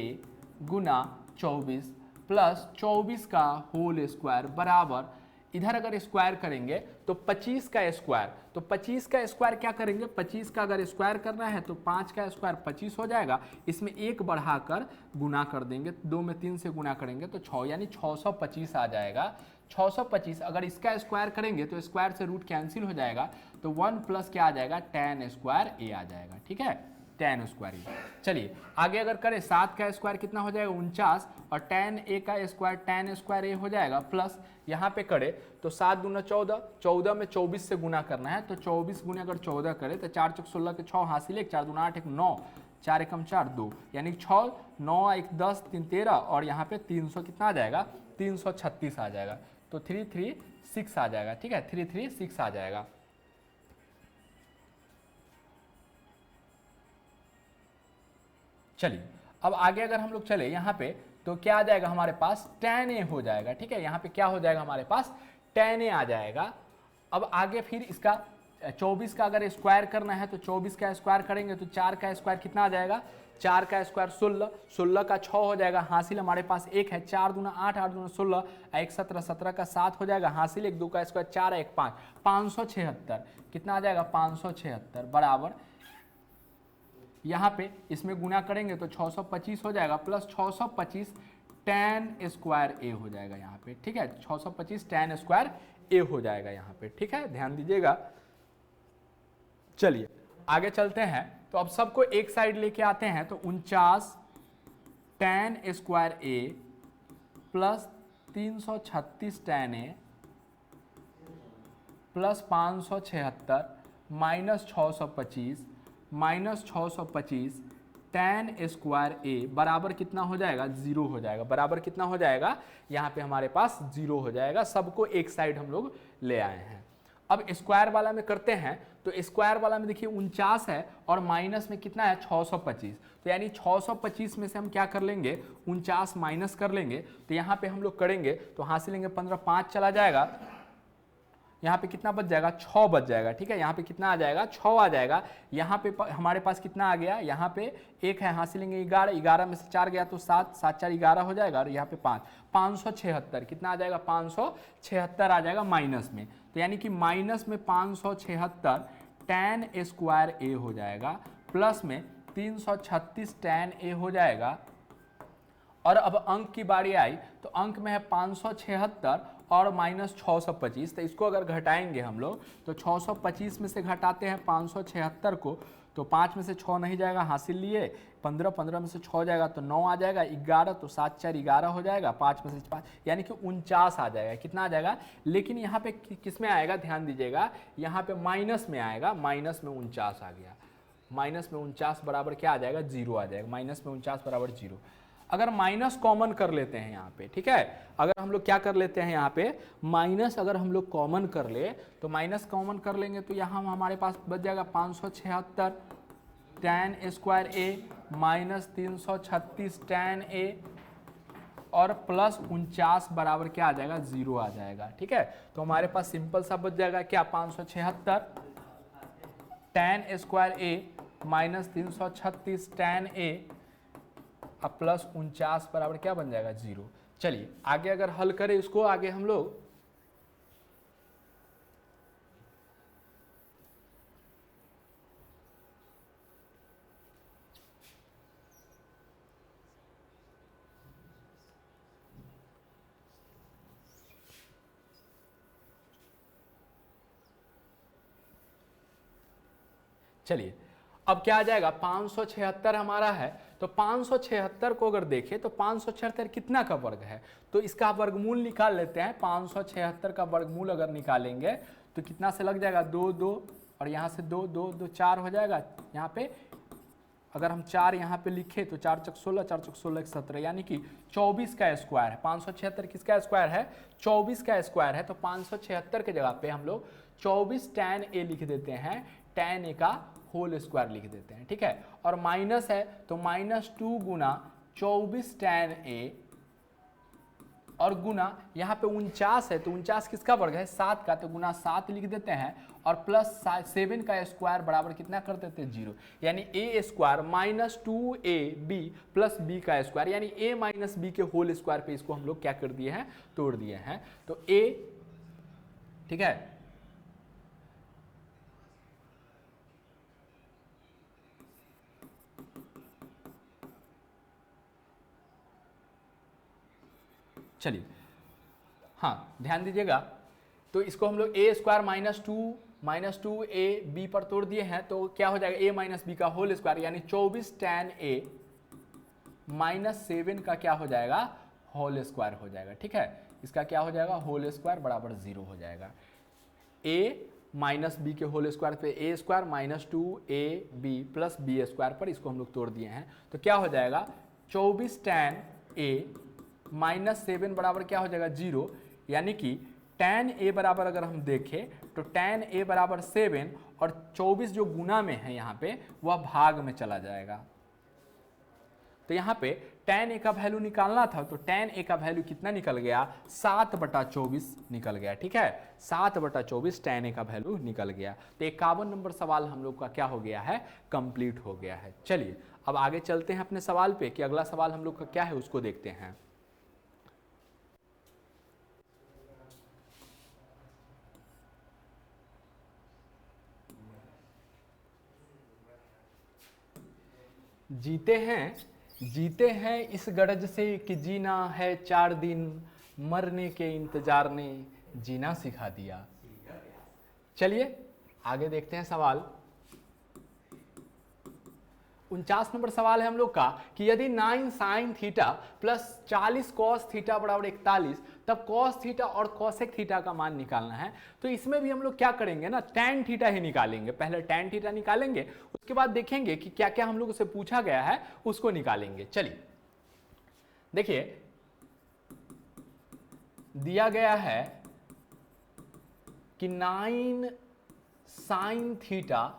A: गुना 24 प्लस 24 का होल स्क्वायर बराबर, इधर अगर स्क्वायर करेंगे तो 25 का स्क्वायर, तो 25 का स्क्वायर क्या करेंगे, 25 का अगर स्क्वायर करना है तो 5 का स्क्वायर 25 हो जाएगा, इसमें 1 बढ़ाकर गुना कर देंगे, 2 में 3 से गुना करेंगे तो 6 यानी 625 आ जाएगा। 625 अगर इसका स्क्वायर करेंगे तो स्क्वायर से रूट कैंसिल हो जाएगा, तो 1 प्लस क्या आ जाएगा, tan स्क्वायर ए आ जाएगा। ठीक है, tan स्क्वायर ए। चलिए आगे अगर करें, 7 का स्क्वायर कितना हो जाएगा 49, और tan ए का स्क्वायर tan स्क्वायर ए हो जाएगा, प्लस यहाँ पे करें तो 7 दूना 14, 14 में 24 से गुना करना है, तो 24 गुना अगर 14 करें तो 4 चौक 16 के 6 हासिल, 1 4 दूना 8 1 9, 4 एकम 4 2, यानी 6 9 1 10 3 13 और यहाँ पे 300 कितना आ जाएगा 336 आ जाएगा। तो 336 आ जाएगा, ठीक है 336 आ जाएगा। चलिए अब आगे अगर हम लोग चले यहाँ पे तो क्या आ जाएगा हमारे पास tan a हो जाएगा, ठीक है यहाँ पे क्या हो जाएगा हमारे पास tan a आ जाएगा। अब आगे फिर इसका 24 का अगर स्क्वायर करना है तो 24 का स्क्वायर करेंगे तो 4 का स्क्वायर कितना आ जाएगा 4 का स्क्वायर 16, 16 का 6 हो जाएगा, हासिल हमारे पास 1 है, 4 दूना 8, 8 दूना 16, 1 17, 17 का 7 हो जाएगा, हासिल 1 2 का स्क्वायर 4 1 5, 576 कितना आ जाएगा 576 बराबर यहाँ पे इसमें गुना करेंगे तो 625 हो जाएगा प्लस 625 tan स्क्वायर a हो जाएगा यहाँ पे, ठीक है 625 tan स्क्वायर a हो जाएगा यहाँ पे, ठीक है ध्यान दीजिएगा। चलिए आगे चलते हैं, तो अब सबको एक साइड लेके आते हैं तो 49 tan square a plus 336 tan a plus 576 minus 625 tan square a बराबर कितना हो जाएगा 0 हो जाएगा, बराबर कितना हो जाएगा यहाँ पे हमारे पास 0 हो जाएगा। सबको एक साइड हम लोग ले आए हैं। अब स्क्वायर वाला में करते हैं तो स्क्वायर वाला में देखिए 49 है और माइनस में कितना है 625, तो यानी 625 में से हम क्या कर लेंगे 49 माइनस कर लेंगे, तो यहाँ पे हम लोग करेंगे तो हासिल लेंगे 15 5 चला जाएगा, यहाँ पे कितना बच जाएगा 6 बच जाएगा, ठीक है यहाँ पे कितना आ जाएगा 6 आ जाएगा। यहाँ पे हमारे पास कितना आ गया, यहाँ पे 1 है, हासिल लेंगे 11, 11 में से 4 गया तो 7, 7 4 11 हो जाएगा और यहाँ पे 5, 576 कितना आ जाएगा 576 आ जाएगा माइनस में, तो यानी कि माइनस में 576 tan स्क्वायर a हो जाएगा प्लस में 336 tan a हो जाएगा। और अब अंक की बारी आई तो अंक में है 576 और माइनस 625, तो इसको अगर घटाएंगे हम लोग तो 625 में से घटाते हैं 576 को तो 5 में से 6 नहीं जाएगा, हासिल लिए 15, 15 में से 6 जाएगा तो 9 आ जाएगा, 11 तो 7 4 11 हो जाएगा, 5 में से 5 यानी कि 49 आ जाएगा, कितना आ जाएगा। लेकिन यहाँ पे किस में आएगा ध्यान दीजिएगा, यहाँ पे माइनस में आएगा, माइनस में 49 आ गया, माइनस में 49 बराबर क्या आ जाएगा 0 आ जाएगा, माइनस में 49 बराबर 0। अगर माइनस कॉमन कर लेते हैं यहाँ पे, ठीक है अगर हम लोग क्या कर लेते हैं यहाँ पे माइनस अगर हम लोग कॉमन कर ले तो माइनस कॉमन कर लेंगे तो यहाँ हमारे पास बच जाएगा 576 tan square a minus 336 tan a और प्लस 49 बराबर क्या आ जाएगा 0 आ जाएगा, ठीक है। तो हमारे पास सिंपल सा बच जाएगा क्या 576 tan square a minus 336 tan a अब प्लस 49 बराबर क्या बन जाएगा 0। चलिए आगे अगर हल करें इसको आगे हम लोग चलिए अब क्या आ जाएगा 576 हमारा है, तो 576 को अगर देखें तो 576 कितना का वर्ग है, तो इसका वर्गमूल निकाल लेते हैं। 576 का वर्गमूल अगर निकालेंगे तो कितना से लग जाएगा 2 2 और यहाँ से 2 2 2 4 हो जाएगा। यहाँ पे अगर हम 4 यहाँ पे लिखे तो 4 चक 16, 4 चक 16 17 यानी कि 24 का स्क्वायर है। 576 किसका स्क्वायर है 24 का स्क्वायर है, तो 576 के जगह पे हम लोग 24 tan a लिख देते हैं, tan a का होल स्क्वायर लिख देते हैं, ठीक है। और माइनस है तो -2 गुना 24 tan a और गुना यहाँ पे 49 है तो 49 किसका वर्ग है 7 का, तो गुना 7 लिख देते हैं और प्लस 7 का स्क्वायर बराबर कितना कर देते हैं 0, यानी a square minus 2ab plus b का स्क्वायर यानी a माइनस b के होल स्क्वायर पे इसको हम लोग क्या कर दिए हैं तोड़ दिए हैं। तो a, ठीक है चलिए हाँ ध्यान दीजिएगा, तो इसको हम लोग a square minus two a b पर तोड़ दिए हैं तो क्या हो जाएगा a माइनस बी का होल स्क्वायर यानी 24 tan a माइनस 7 का क्या हो जाएगा होल स्क्वायर हो जाएगा, ठीक है। इसका क्या हो जाएगा होल स्क्वायर बराबर 0 हो जाएगा। a माइनस बी के होल स्क्वायर पे A square minus 2ab plus B square पर इसको हम लोग तोड़ दिए हैं। तो क्या हो जाएगा 24 tan a माइनस 7 बराबर क्या हो जाएगा 0, यानी कि tan a बराबर अगर हम देखें तो tan a बराबर 7 और 24 जो गुना में है यहाँ पे वह भाग में चला जाएगा। तो यहाँ पे tan a का वैल्यू निकालना था, तो tan a का वैल्यू कितना निकल गया 7/24 निकल गया। ठीक है, 7/24 tan a का वैल्यू निकल गया। तो 51 नंबर सवाल हम लोग का क्या हो गया है, कंप्लीट हो गया है। चलिए अब आगे चलते हैं अपने सवाल पे कि अगला सवाल हम लोग का क्या है उसको देखते हैं। जीते हैं इस गरज से कि जीना है 4 दिन, मरने के इंतजार ने जीना सिखा दिया। चलिए आगे देखते हैं सवाल। 49 नंबर सवाल है हम लोग का कि यदि 9 sine theta plus 40 cos theta बराबर 41, तब कॉस थीटा और कॉसेक थीटा का मान निकालना है। तो इसमें भी हम लोग क्या करेंगे ना, टैन थीटा ही निकालेंगे। पहले टैन थीटा निकालेंगे, उसके बाद देखेंगे कि क्या क्या हम लोग से पूछा गया है उसको निकालेंगे। चलिए देखिए, दिया गया है कि 9 sine theta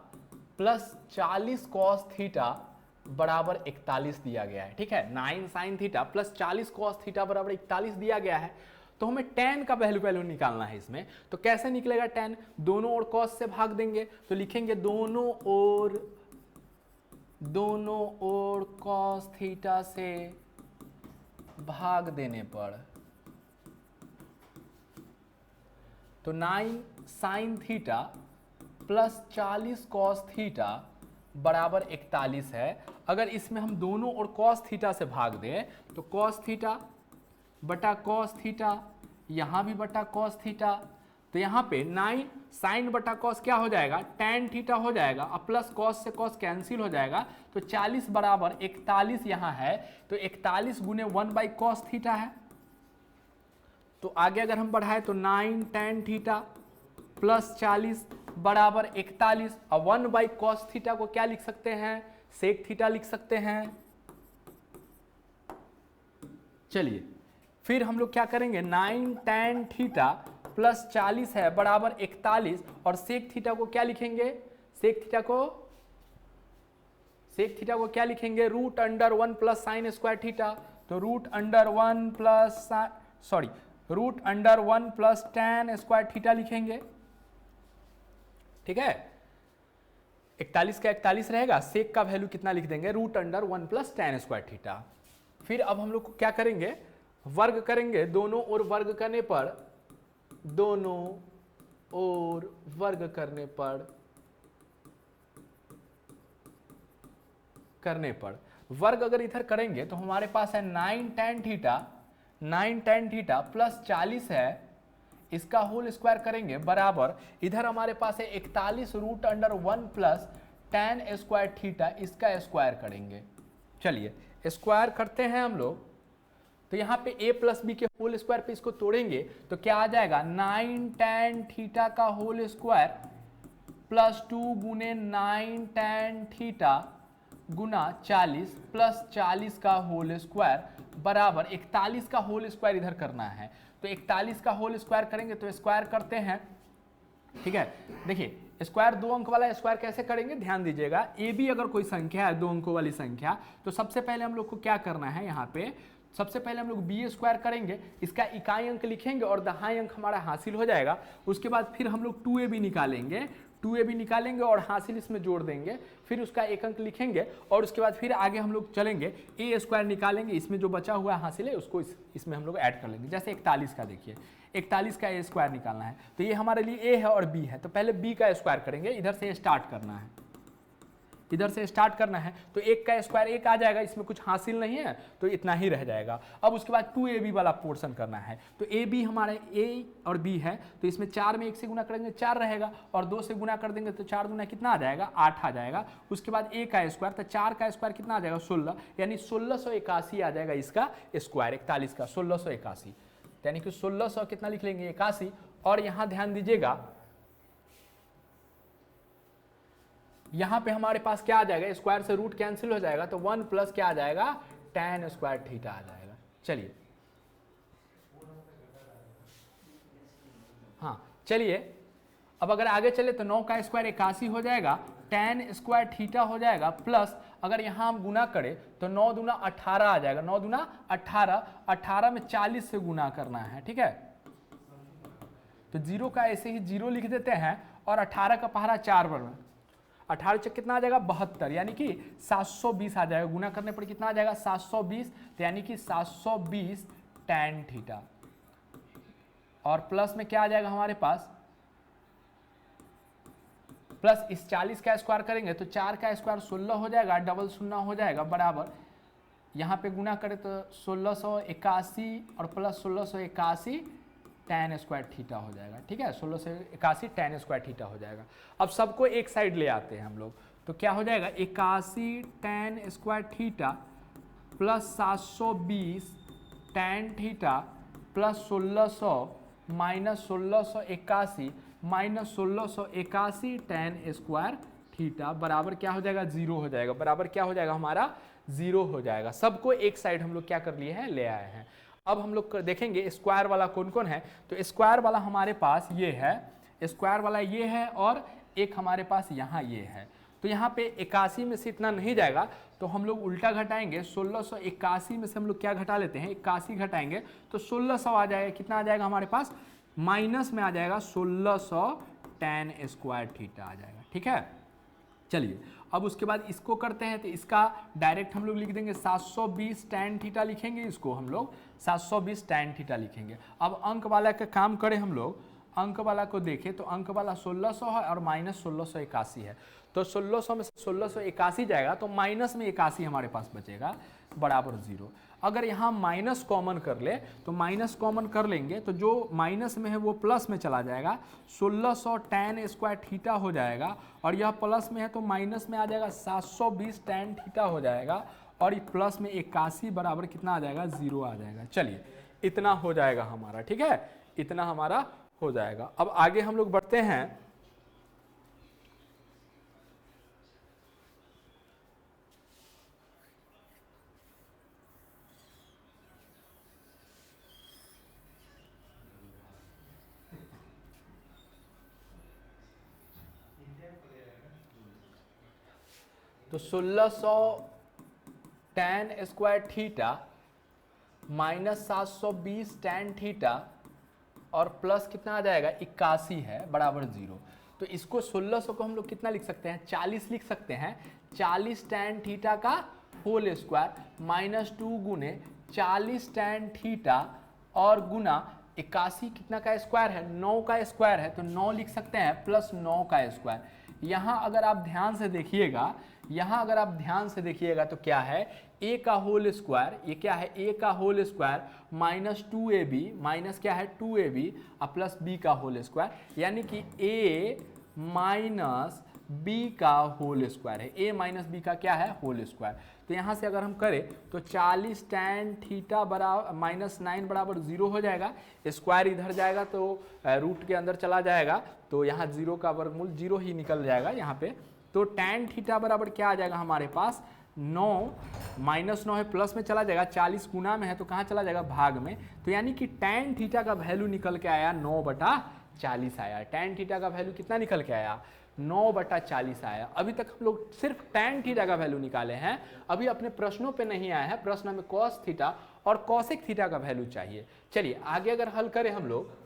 A: plus 40 cos theta बराबर 41 दिया गया है। ठीक है, 9 sine theta plus 40 cos theta बराबर 41 दिया गया है। तो हमें tan का वैल्यू निकालना है इसमें। तो कैसे निकलेगा tan, दोनों ओर cos से भाग देंगे, तो लिखेंगे दोनों ओर cos थीटा से भाग देने पर, तो 9 sine theta plus 40 cos theta बराबर 41 है। अगर इसमें हम दोनों ओर cos थीटा से भाग दें तो cos थीटा बटा cos थीटा, यहाँ भी बटा cos थीटा। तो यहाँ पे 9 साइन बटा cos क्या हो जाएगा, tan थीटा हो जाएगा, अब प्लस cos से cos कैंसिल हो जाएगा। तो 40 बराबर 41 यहाँ है, तो 41 गुने 1/cos थीटा है। तो आगे अगर हम बढ़ाए तो 9 tan थीटा प्लस 40 बराबर 41, और 1/cos थीटा को क्या लिख सकते हैं, सेक थीटा लिख सकते हैं। चलिए फिर हम लोग क्या करेंगे, 9 tan थीटा प्लस 40 है बराबर 41, और सेक थीटा को क्या लिखेंगे, सेक थीटा को क्या लिखेंगे, √1 प्लस साइन स्क्वायर थीटा। तो √1 प्लस tan स्क्वायर थीटा लिखेंगे। ठीक है, 41 का 41 रहेगा, सेक का वैल्यू कितना लिख देंगे, √1 प्लस tan स्क्वायर थीटा। फिर अब हम लोग क्या करेंगे, वर्ग करेंगे, दोनों ओर वर्ग करने पर वर्ग अगर इधर करेंगे तो हमारे पास है 9 tan थीटा प्लस 40 है, इसका होल स्क्वायर करेंगे बराबर, इधर हमारे पास है 41 √1 प्लस tan स्क्वायर थीटा, इसका स्क्वायर करेंगे। चलिए स्क्वायर करते हैं हम लोग, तो यहाँ पे a प्लस बी के होल स्क्वायर पे इसको तोड़ेंगे तो क्या आ जाएगा, 9 tan थीटा का होल स्क्वायर प्लस 2 गुने 9 tan थीटा गुना 40 प्लस 40 का होल स्क्वायर बराबर 41 का होल स्क्वायर इधर करना है। तो 41 का होल स्क्वायर करेंगे, तो स्क्वायर करते हैं। ठीक है, देखिए स्क्वायर 2 अंक वाला स्क्वायर कैसे करेंगे, ध्यान दीजिएगा। ए बी अगर कोई संख्या है 2 अंकों वाली संख्या, तो सबसे पहले हम लोग को क्या करना है, यहाँ पे सबसे पहले हम लोग बी स्क्वायर करेंगे, इसका इकाई अंक लिखेंगे और दहाई अंक हमारा हासिल हो जाएगा। उसके बाद फिर हम लोग 2ab निकालेंगे और हासिल इसमें जोड़ देंगे, फिर उसका एक अंक लिखेंगे और उसके बाद फिर आगे हम लोग चलेंगे, ए स्क्वायर निकालेंगे, इसमें जो बचा हुआ हासिल है उसको इसमें हम लोग ऐड कर लेंगे। जैसे 41 का देखिए, 41 का ए स्क्वायर निकालना है, तो ये हमारे लिए ए है और बी है, तो पहले बी का स्क्वायर करेंगे, इधर से स्टार्ट करना है, तो 1 का स्क्वायर 1 आ जाएगा, इसमें कुछ हासिल नहीं है तो इतना ही रह जाएगा। अब उसके बाद 2ab वाला पोर्शन करना है, तो ab हमारे a और b है, तो इसमें 4 में 1 से गुना करेंगे 4 रहेगा, और 2 से गुना कर देंगे तो 4 गुना कितना आ जाएगा, 8 आ जाएगा। उसके बाद a का स्क्वायर, तो 4 का स्क्वायर कितना आ जाएगा, 16, यानी 1681 आ जाएगा इसका स्क्वायर, 41 का 1681, यानी कि 1600 कितना लिख लेंगे, 81। और यहाँ ध्यान दीजिएगा यहां पे हमारे पास क्या आ जाएगा, स्क्वायर से रूट कैंसिल हो जाएगा, तो 1 प्लस क्या आ जाएगा, tan स्क्वायर थीटा आ जाएगा। चलिए हाँ चलिए, अब अगर आगे चले तो 9 का स्क्वायर 81 हो जाएगा, tan स्क्वायर थीटा हो जाएगा, प्लस अगर यहाँ हम गुना करें तो 9 दूना 18 आ जाएगा, 9 दूना 18, 18 में 40 से गुना करना है, ठीक है। तो 0 का ऐसे ही 0 लिख देते हैं और 18 का पहाड़ा 4 पर में, 18 से कितना आ जाएगा 72, यानी कि 720 आ जाएगा। गुना करने पर कितना आ जाएगा 720, तो यानी कि 720 tan थीटा, और प्लस में क्या आ जाएगा हमारे पास, प्लस इस 40 का स्क्वायर करेंगे तो 4 का स्क्वायर 16 हो जाएगा, डबल 0 हो जाएगा, बराबर यहाँ पे गुना करें तो 1681 और प्लस 1681 tan स्क्वायर थीटा हो जाएगा, ठीक है। 1681 tan स्क्वायर थीटा हो जाएगा। अब सबको एक साइड ले आते हैं हम लोग, तो क्या हो जाएगा 81 tan square theta plus 720 tan theta plus 1600 minus 1681 minus 1681 tan square theta बराबर क्या हो जाएगा 0 हो जाएगा, बराबर क्या हो जाएगा हमारा 0 हो जाएगा। सबको एक साइड हम लोग क्या कर लिए हैं, ले आए हैं। अब हम लोग देखेंगे स्क्वायर वाला कौन कौन है, तो स्क्वायर वाला हमारे पास ये है, स्क्वायर वाला ये है, और एक हमारे पास यहाँ ये है। तो यहाँ पे 81 में से इतना नहीं जाएगा, तो हम लोग उल्टा घटाएंगे, 1681 में से हम लोग क्या घटा लेते हैं 81 घटाएंगे तो 1600 आ जाएगा। कितना आ जाएगा हमारे पास, माइनस में आ जाएगा 1600 tan स्क्वायर थीटा आ जाएगा, ठीक है। चलिए अब उसके बाद इसको करते हैं, तो इसका डायरेक्ट हम लोग लिख देंगे 720 tan थीटा लिखेंगे, इसको हम लोग 720 tan थीटा लिखेंगे। अब अंक वाला का काम करें हम लोग, अंक वाला को देखें तो अंक वाला 1600 है और माइनस 1681 है, तो 1600 में से 1681 जाएगा तो माइनस में 81 हमारे पास बचेगा, बराबर 0। अगर यहाँ माइनस कॉमन कर ले तो माइनस कॉमन कर लेंगे तो जो माइनस में है वो प्लस में चला जाएगा, 1600 tan स्क्वायर थीटा हो जाएगा, और यह प्लस में है तो माइनस में आ जाएगा 720 tan थीटा हो जाएगा, और ये प्लस में 81 बराबर कितना आ जाएगा 0 आ जाएगा। चलिए इतना हो जाएगा हमारा, ठीक है, इतना हमारा हो जाएगा। अब आगे हम लोग बढ़ते हैं, तो 1600 tan square theta minus 720 tan theta और प्लस कितना आ जाएगा 81 है, बराबर 0। तो इसको 1600 को हम लोग कितना लिख सकते हैं 40 लिख सकते हैं, 40 tan थीटा का होल स्क्वायर माइनस 2 गुने 40 tan थीटा और गुना 81 कितना का स्क्वायर है 9 का स्क्वायर है, तो 9 लिख सकते हैं प्लस 9 का स्क्वायर। यहाँ अगर आप ध्यान से देखिएगा, यहाँ अगर आप ध्यान से देखिएगा तो क्या है a का होल स्क्वायर, ये क्या है a का whole square minus 2ab, minus क्या है 2ab और प्लस b का होल स्क्वायर, यानी कि a माइनस b का होल स्क्वायर है, a माइनस b का क्या है होल स्क्वायर। तो यहाँ से अगर हम करें तो 40 tan थीटा बराबर माइनस 9 बराबर 0 हो जाएगा, स्क्वायर इधर जाएगा तो रूट के अंदर चला जाएगा, तो यहाँ 0 का वर्गमूल 0 ही निकल जाएगा यहाँ पे। तो tan थीटा बराबर क्या आ जाएगा हमारे पास 9, माइनस 9 है प्लस में चला जाएगा, 40 गुना में है तो कहाँ चला जाएगा भाग में, तो यानी कि tan थीटा का वैल्यू निकल के आया 9/40 आया। tan थीटा का वैल्यू कितना निकल के आया 9/40 आया। अभी तक हम लोग सिर्फ tan थीटा का वैल्यू निकाले हैं, अभी अपने प्रश्नों पे नहीं आया है, प्रश्न में cos थीटा और cosec थीटा का वैल्यू चाहिए। चलिए आगे अगर हल करें हम लोग,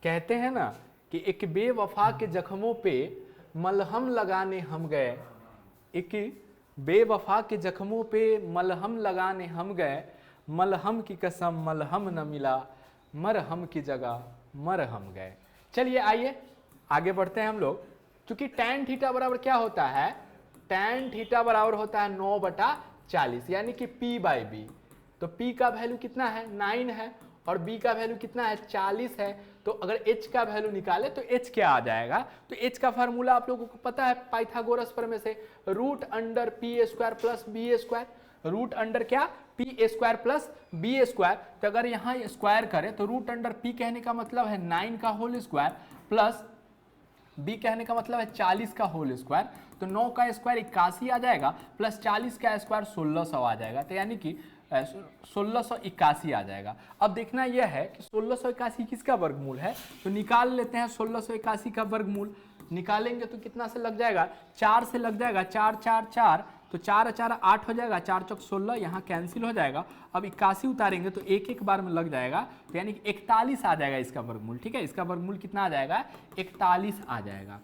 A: कहते हैं ना कि एक बेवफा के जख्मों पे मलहम लगाने हम गए, एक बेवफा के जख्मों पे मलहम लगाने हम गए, मलहम की कसम मलहम न मिला, मरहम की जगह मरहम गए। चलिए आइए आगे बढ़ते हैं हम लोग। क्योंकि tan थीटा बराबर क्या होता है, tan थीटा बराबर होता है 9/40, यानी कि p/b। तो p का वैल्यू कितना है 9 है और b का वैल्यू कितना है 40 है, तो अगर h का वैल्यू निकाले तो h क्या आ जाएगा, तो h का फार्मूला आप लोगों को पता है पाइथागोरस प्रमेय से, √p² + b²। रूट अंडर क्या, p a square plus b a square. तो अगर यहाँ स्क्वायर करें तो रूट अंडर पी कहने का मतलब है 9 का होल स्क्वायर प्लस बी कहने का मतलब है 40 का होल स्क्वायर। तो 9 का स्क्वायर 81 आ जाएगा प्लस 40 का स्क्वायर 1600 आ जाएगा। तो यानी कि 1681 आ जाएगा। अब देखना यह है कि 1681 किसका वर्गमूल है, तो निकाल लेते हैं 1681 का वर्गमूल। निकालेंगे तो कितना से लग जाएगा, 4 से लग जाएगा, 4 4 4, तो 4 4 8 हो जाएगा, 4 चौक 16, यहाँ कैंसिल हो जाएगा। अब 81 उतारेंगे तो एक एक बार में लग जाएगा, तो यानी कि 41 आ जाएगा इसका वर्गमूल। ठीक है, इसका वर्गमूल कितना आ जाएगा, 41 आ जाएगा।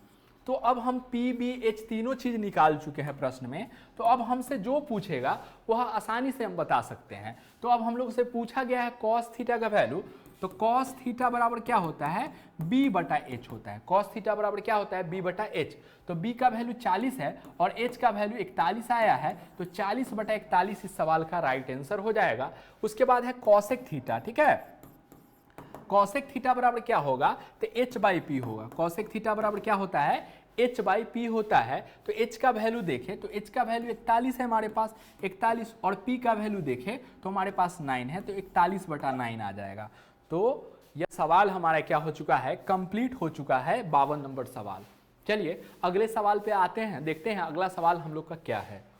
A: तो अब हम पी बी एच तीनों चीज निकाल चुके हैं प्रश्न में। तो अब हमसे जो पूछेगा वह आसानी से हम बता सकते हैं। तो अब हम लोग से पूछा गया है कॉस थीटा का वैल्यू, तो कॉस थीटा बराबर क्या होता है, b बटा एच होता है। कॉस थीटा बराबर क्या होता है, b बटा एच। तो b का वैल्यू 40 है और h का वैल्यू 41 आया है, तो 40 बटा 41 इस सवाल का राइट आंसर हो जाएगा। उसके बाद है कॉसेक थीटा। ठीक है, कॉसेक थीटा बराबर क्या होगा, तो h बाई पी होगा। कॉसेक थीटा बराबर क्या होता है, h बाई पी होता है। तो h का वैल्यू देखें तो h का वैल्यू 41 है हमारे पास, 41, और p का वैल्यू देखें तो हमारे पास 9 है, तो 41 बटा 9 आ जाएगा। तो यह सवाल हमारा क्या हो चुका है, कंप्लीट हो चुका है, 52 नंबर सवाल। चलिए अगले सवाल पे आते हैं, देखते हैं अगला सवाल हम लोग का क्या है।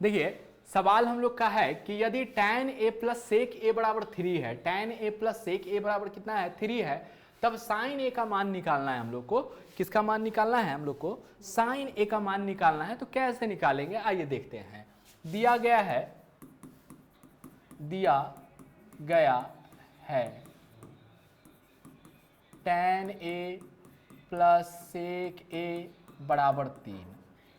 A: देखिए सवाल हम लोग का है कि यदि tan a plus sec a बराबर 3 है, tan a plus sec a बराबर कितना है, 3 है, तब sin a का मान निकालना है हम लोग को। किसका मान निकालना है, हम लोग को sin a का मान निकालना है। तो कैसे निकालेंगे, आइए देखते हैं। दिया गया है tan a plus sec a बराबर 3।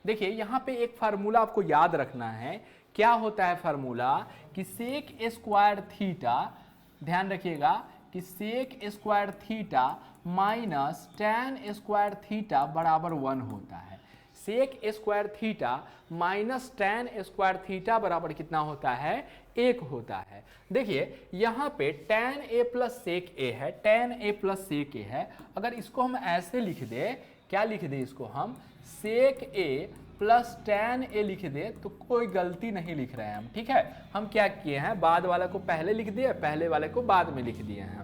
A: देखिए यहाँ पे एक फार्मूला आपको याद रखना है। क्या होता है फार्मूला, कि सेक स्क्वायर थीटा, ध्यान रखिएगा कि sec square theta minus tan square theta बराबर 1 होता है। Sec square theta minus tan square theta बराबर कितना होता है, 1 होता है। देखिए यहाँ पे tan a plus sec a है, tan a plus sec a है। अगर इसको हम ऐसे लिख दे, क्या लिख दे इसको हम, सेक a प्लस tan a लिख दे, तो कोई गलती नहीं लिख रहे हैं हम। ठीक है, हम क्या किए हैं, बाद वाला को पहले लिख दिए, पहले वाले को बाद में लिख दिए हैं।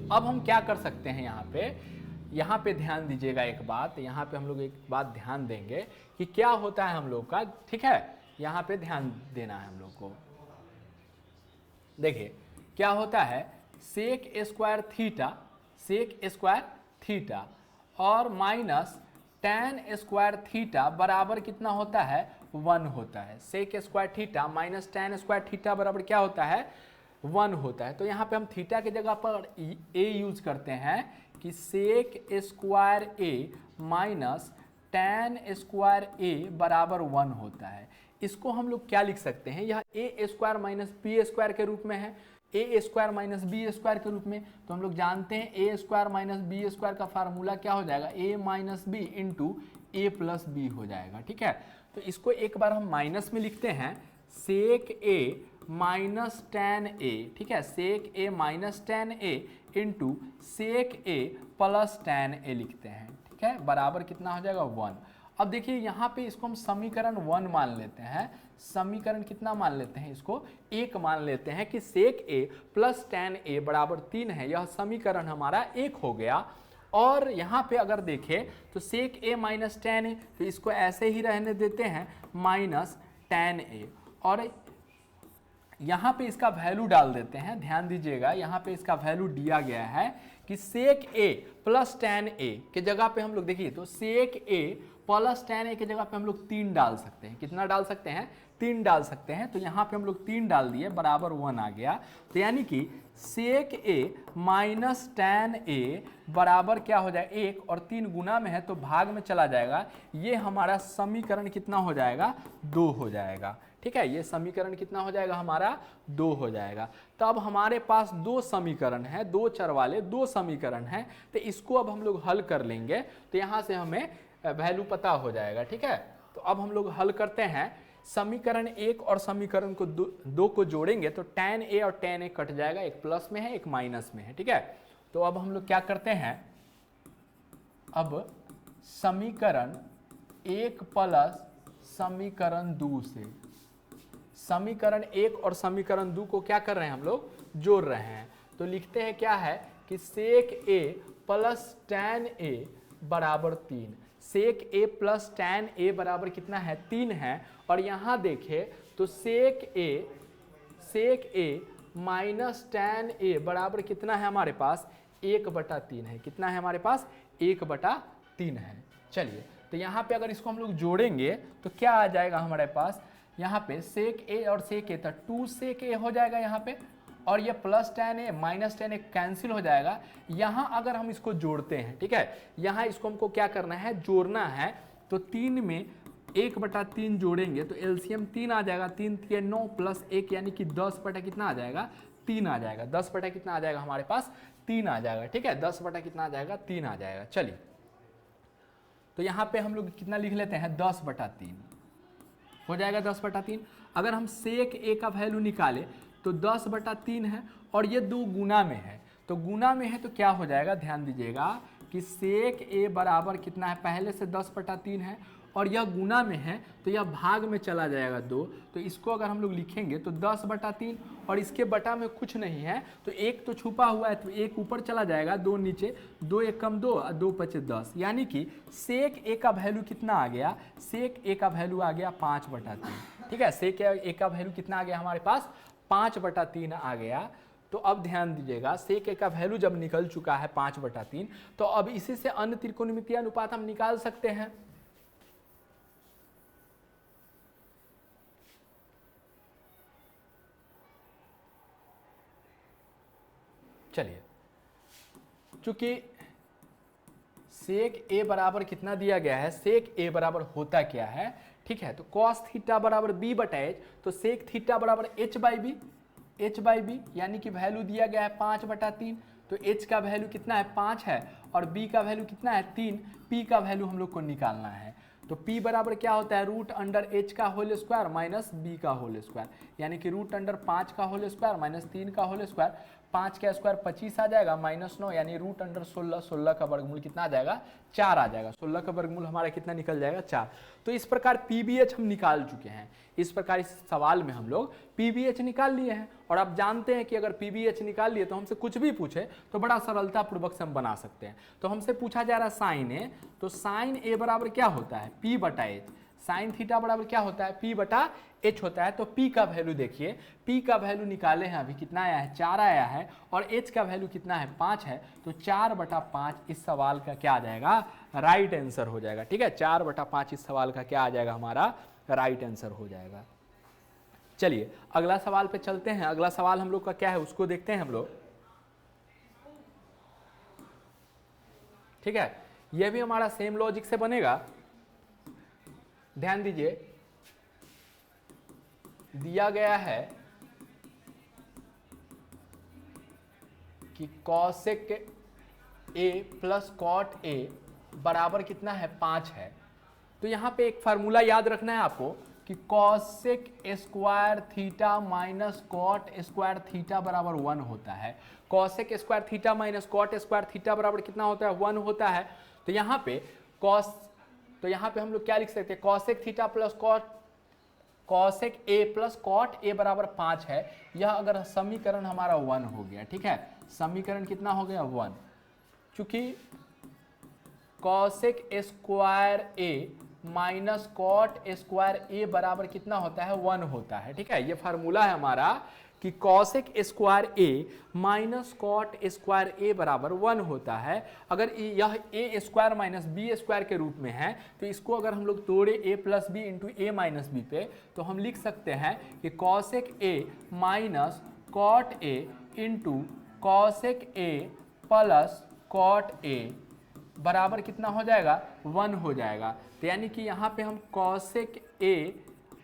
A: अब हम क्या कर सकते हैं, यहाँ पे ध्यान दीजिएगा एक बात, यहाँ पे हम लोग एक बात ध्यान देंगे कि क्या होता है हम लोग का। ठीक है, यहाँ पे ध्यान देना है हम लोग को। देखिए क्या होता है, सेक स्क्वायर थीटा और माइनस tan स्क्वायर थीटा बराबर कितना होता है, 1 होता है। Sec square theta minus tan square theta बराबर क्या होता है, 1 होता है। तो यहाँ पे हम थीटा की जगह पर a यूज करते हैं कि sec square a minus tan square a बराबर 1 होता है। इसको हम लोग क्या लिख सकते हैं, यह a square minus b square के रूप में है, ए स्क्वायर माइनस बी स्क्वायर के रूप में। तो हम लोग जानते हैं a square minus b square का फार्मूला क्या हो जाएगा, a minus b into a plus b हो जाएगा। ठीक है, तो इसको एक बार हम माइनस में लिखते हैं, sec A minus tan a। ठीक है, sec A minus tan a into sec A plus tan a लिखते हैं। ठीक है, बराबर कितना हो जाएगा, 1। अब देखिए यहाँ पे इसको हम समीकरण 1 मान लेते हैं। समीकरण कितना मान लेते हैं, इसको 1 मान लेते हैं कि सेक a प्लस tan a बराबर 3 है। यह समीकरण हमारा 1 हो गया। और यहाँ पे अगर देखें तो सेक a माइनस tan a, तो इसको ऐसे ही रहने देते हैं, माइनस tan a, और यहाँ पे इसका वैल्यू डाल देते हैं। ध्यान दीजिएगा यहाँ पे इसका वैल्यू दिया गया है कि सेक ए प्लस tan a के जगह पे हम लोग देखिए तो सेक ए प्लस tan a के जगह पे हम लोग 3 डाल सकते हैं। कितना डाल सकते हैं? 3 डाल सकते हैं। तो यहाँ पे हम लोग 3 डाल दिए बराबर 1 आ गया। तो यानी कि सेक ए माइनस tan a बराबर क्या हो जाए 1 और 3 गुना में है तो भाग में चला जाएगा। ये हमारा समीकरण कितना हो जाएगा? 2 हो जाएगा। ठीक है, ये समीकरण कितना हो जाएगा हमारा? 2 हो जाएगा। तो अब हमारे पास 2 समीकरण है, 2 चर वाले 2 समीकरण हैं। तो इसको अब हम लोग हल कर लेंगे तो यहाँ से हमें वैल्यू पता हो जाएगा। ठीक है, तो अब हम लोग हल करते हैं। समीकरण 1 और समीकरण को 2 को जोड़ेंगे तो tan a और tan a कट जाएगा, एक प्लस में है एक माइनस में है। ठीक है, तो अब हम लोग क्या करते हैं, अब समीकरण 1 प्लस समीकरण 2 से समीकरण 1 और समीकरण 2 को क्या कर रहे हैं हम लोग? जोड़ रहे हैं। तो लिखते हैं क्या है कि सेक a प्लस tan a बराबर 3। सेक a प्लस tan a बराबर कितना है? 3 है। और यहाँ देखें तो सेक a माइनस tan a बराबर कितना है हमारे पास? 1/3 है। कितना है हमारे पास? 1/3 है। चलिए, तो यहाँ पे अगर इसको हम लोग जोड़ेंगे तो क्या आ जाएगा हमारे पास? यहाँ पे सेक a और सेक a तो 2 सेक a हो जाएगा यहाँ पे, और ये plus tan a minus tan a cancel हो जाएगा। यहाँ अगर हम इसको जोड़ते हैं, ठीक है, यहाँ इसको हमको क्या करना है? जोड़ना है। तो 3 में 1/3 जोड़ेंगे तो एलसीएम 3 आ जाएगा। 3 3 9 प्लस 1 यानी कि 10 बटा कितना आ जाएगा? 3 आ जाएगा। 10 बटा कितना आ जाएगा हमारे पास? 3 आ जाएगा। ठीक है, 10 बटा कितना आ जाएगा? 3 आ जाएगा। चलिए, तो यहाँ पे हम लोग कितना लिख लेते हैं? 10/3 हो जाएगा। 10/3 अगर हम सेक a का वैल्यू निकाले तो 10/3 है और ये 2 गुना में है। तो गुना में है तो क्या हो जाएगा? ध्यान दीजिएगा कि सेक a बराबर कितना है? पहले से 10/3 है और यह गुना में है तो यह भाग में चला जाएगा 2। तो इसको अगर हम लोग लिखेंगे तो 10/3 और इसके बटा में कुछ नहीं है तो 1 तो छुपा हुआ है तो 1 ऊपर चला जाएगा, 2 नीचे, 2 1 कम 2 और 2 5 10। यानी कि सेक a का वैल्यू कितना आ गया? सेक a का वैल्यू आ गया 5/3। ठीक है, सेक a का वैल्यू कितना आ गया हमारे पास? 5/3 आ गया। तो अब ध्यान दीजिएगा, सेक a का वैल्यू जब निकल चुका है 5/3 तो अब इसी से अन्य त्रिकोणमितीय अनुपात हम निकाल सकते हैं। चलिए, चूंकि सेक a बराबर कितना दिया गया है? सेक a बराबर होता क्या है? ठीक है, तो कॉस थीटा बराबर b/h, तो सेक थीटा बराबर h/b यानी कि वैल्यू दिया गया है 5/3। तो h का वैल्यू कितना है? 5 है और b का वैल्यू कितना है? 3। p का वैल्यू हम लोग को निकालना है। तो p बराबर क्या होता है? √h का होल स्क्वायर माइनस b का होल स्क्वायर, यानी कि √5 का होल स्क्वायर माइनस 3 का होल स्क्वायर। 5 का स्क्वायर 25 आ जाएगा माइनस 9 यानी √16। 16 का वर्गमूल कितना आ जाएगा? 4 आ जाएगा। 16 का वर्गमूल हमारा कितना निकल जाएगा? 4। तो इस प्रकार पीबीएच हम निकाल चुके हैं। इस प्रकार इस सवाल में हम लोग पीबीएच निकाल लिए हैं। और आप जानते हैं कि अगर पीबीएच निकाल लिए तो हमसे कुछ भी पूछे तो बड़ा सरलतापूर्वक से हम बना सकते हैं। तो हमसे पूछा जा रहा है साइन ए, तो साइन ए बराबर क्या होता है? p/h। साइन थीटा बराबर क्या होता है? p/h होता है। तो p का वैल्यू देखिए, p का वैल्यू निकाले हैं अभी, कितना आया है? 4 आया है और h का वैल्यू कितना है? 5 है। तो 4/5 इस सवाल का क्या आ जाएगा? राइट आंसर हो जाएगा। ठीक है, 4/5 इस सवाल का क्या आ जाएगा? हमारा राइट आंसर हो जाएगा। चलिए अगला सवाल पे चलते हैं। अगला सवाल हम लोग का क्या है उसको देखते हैं हम लोग। ठीक है, यह भी हमारा सेम लॉजिक से बनेगा। ध्यान दीजिए, दिया गया है कि cosec a plus cot a बराबर कितना है? 5 है। तो यहां पे एक फार्मूला याद रखना है आपको कि cosec square theta minus cot square theta बराबर 1 होता है। Cosec square theta minus cot square theta बराबर कितना होता है? 1 होता है। तो यहाँ पे हम लोग क्या लिख सकते हैं? Cosec theta plus cosec a plus cot a बराबर 5 है। यह अगर समीकरण हमारा 1 हो गया। ठीक है, समीकरण कितना हो गया? 1। चूंकि कॉसेक स्क्वायर ए माइनस कॉट स्क्वायर ए बराबर कितना होता है? 1 होता है। ठीक है, ये फार्मूला है हमारा कि कॉसेक स्क्वायर ए माइनस कॉट स्क्वायर ए बराबर 1 होता है। अगर यह ए स्क्वायर माइनस बी स्क्वायर के रूप में है तो इसको अगर हम लोग तोड़े a plus b into a minus b पे, तो हम लिख सकते हैं कि cosec a minus cot a into cosec a plus cot a बराबर कितना हो जाएगा, 1 हो जाएगा। तो यानी कि यहाँ पे हम कॉसेक ए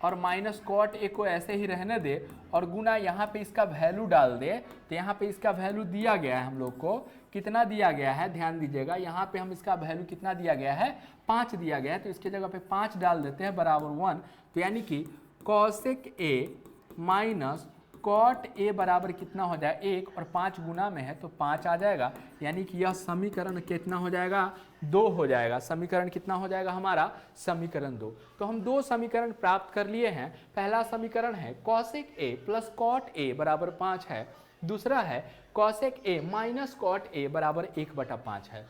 A: और माइनस कॉट ए को ऐसे ही रहने दे और गुना यहाँ पे इसका वैल्यू डाल दे। तो यहाँ पे इसका वैल्यू दिया गया है हम लोग को, कितना दिया गया है ध्यान दीजिएगा, यहाँ पे हम इसका वैल्यू कितना दिया गया है, 5 दिया गया है। तो इसके जगह पे 5 डाल देते हैं बराबर 1। तो यानी कि cosec a minus cot a बराबर कितना हो जाएगा, 1 और 5 गुना में है तो 5 आ जाएगा। यानी कि यह समीकरण कितना हो जाएगा, 2 हो जाएगा। समीकरण कितना हो जाएगा हमारा, समीकरण 2। तो हम 2 समीकरण प्राप्त कर लिए हैं। पहला समीकरण है cosec a plus cot a बराबर 5 है। दूसरा है cosec a minus cot a बराबर 1/5 है।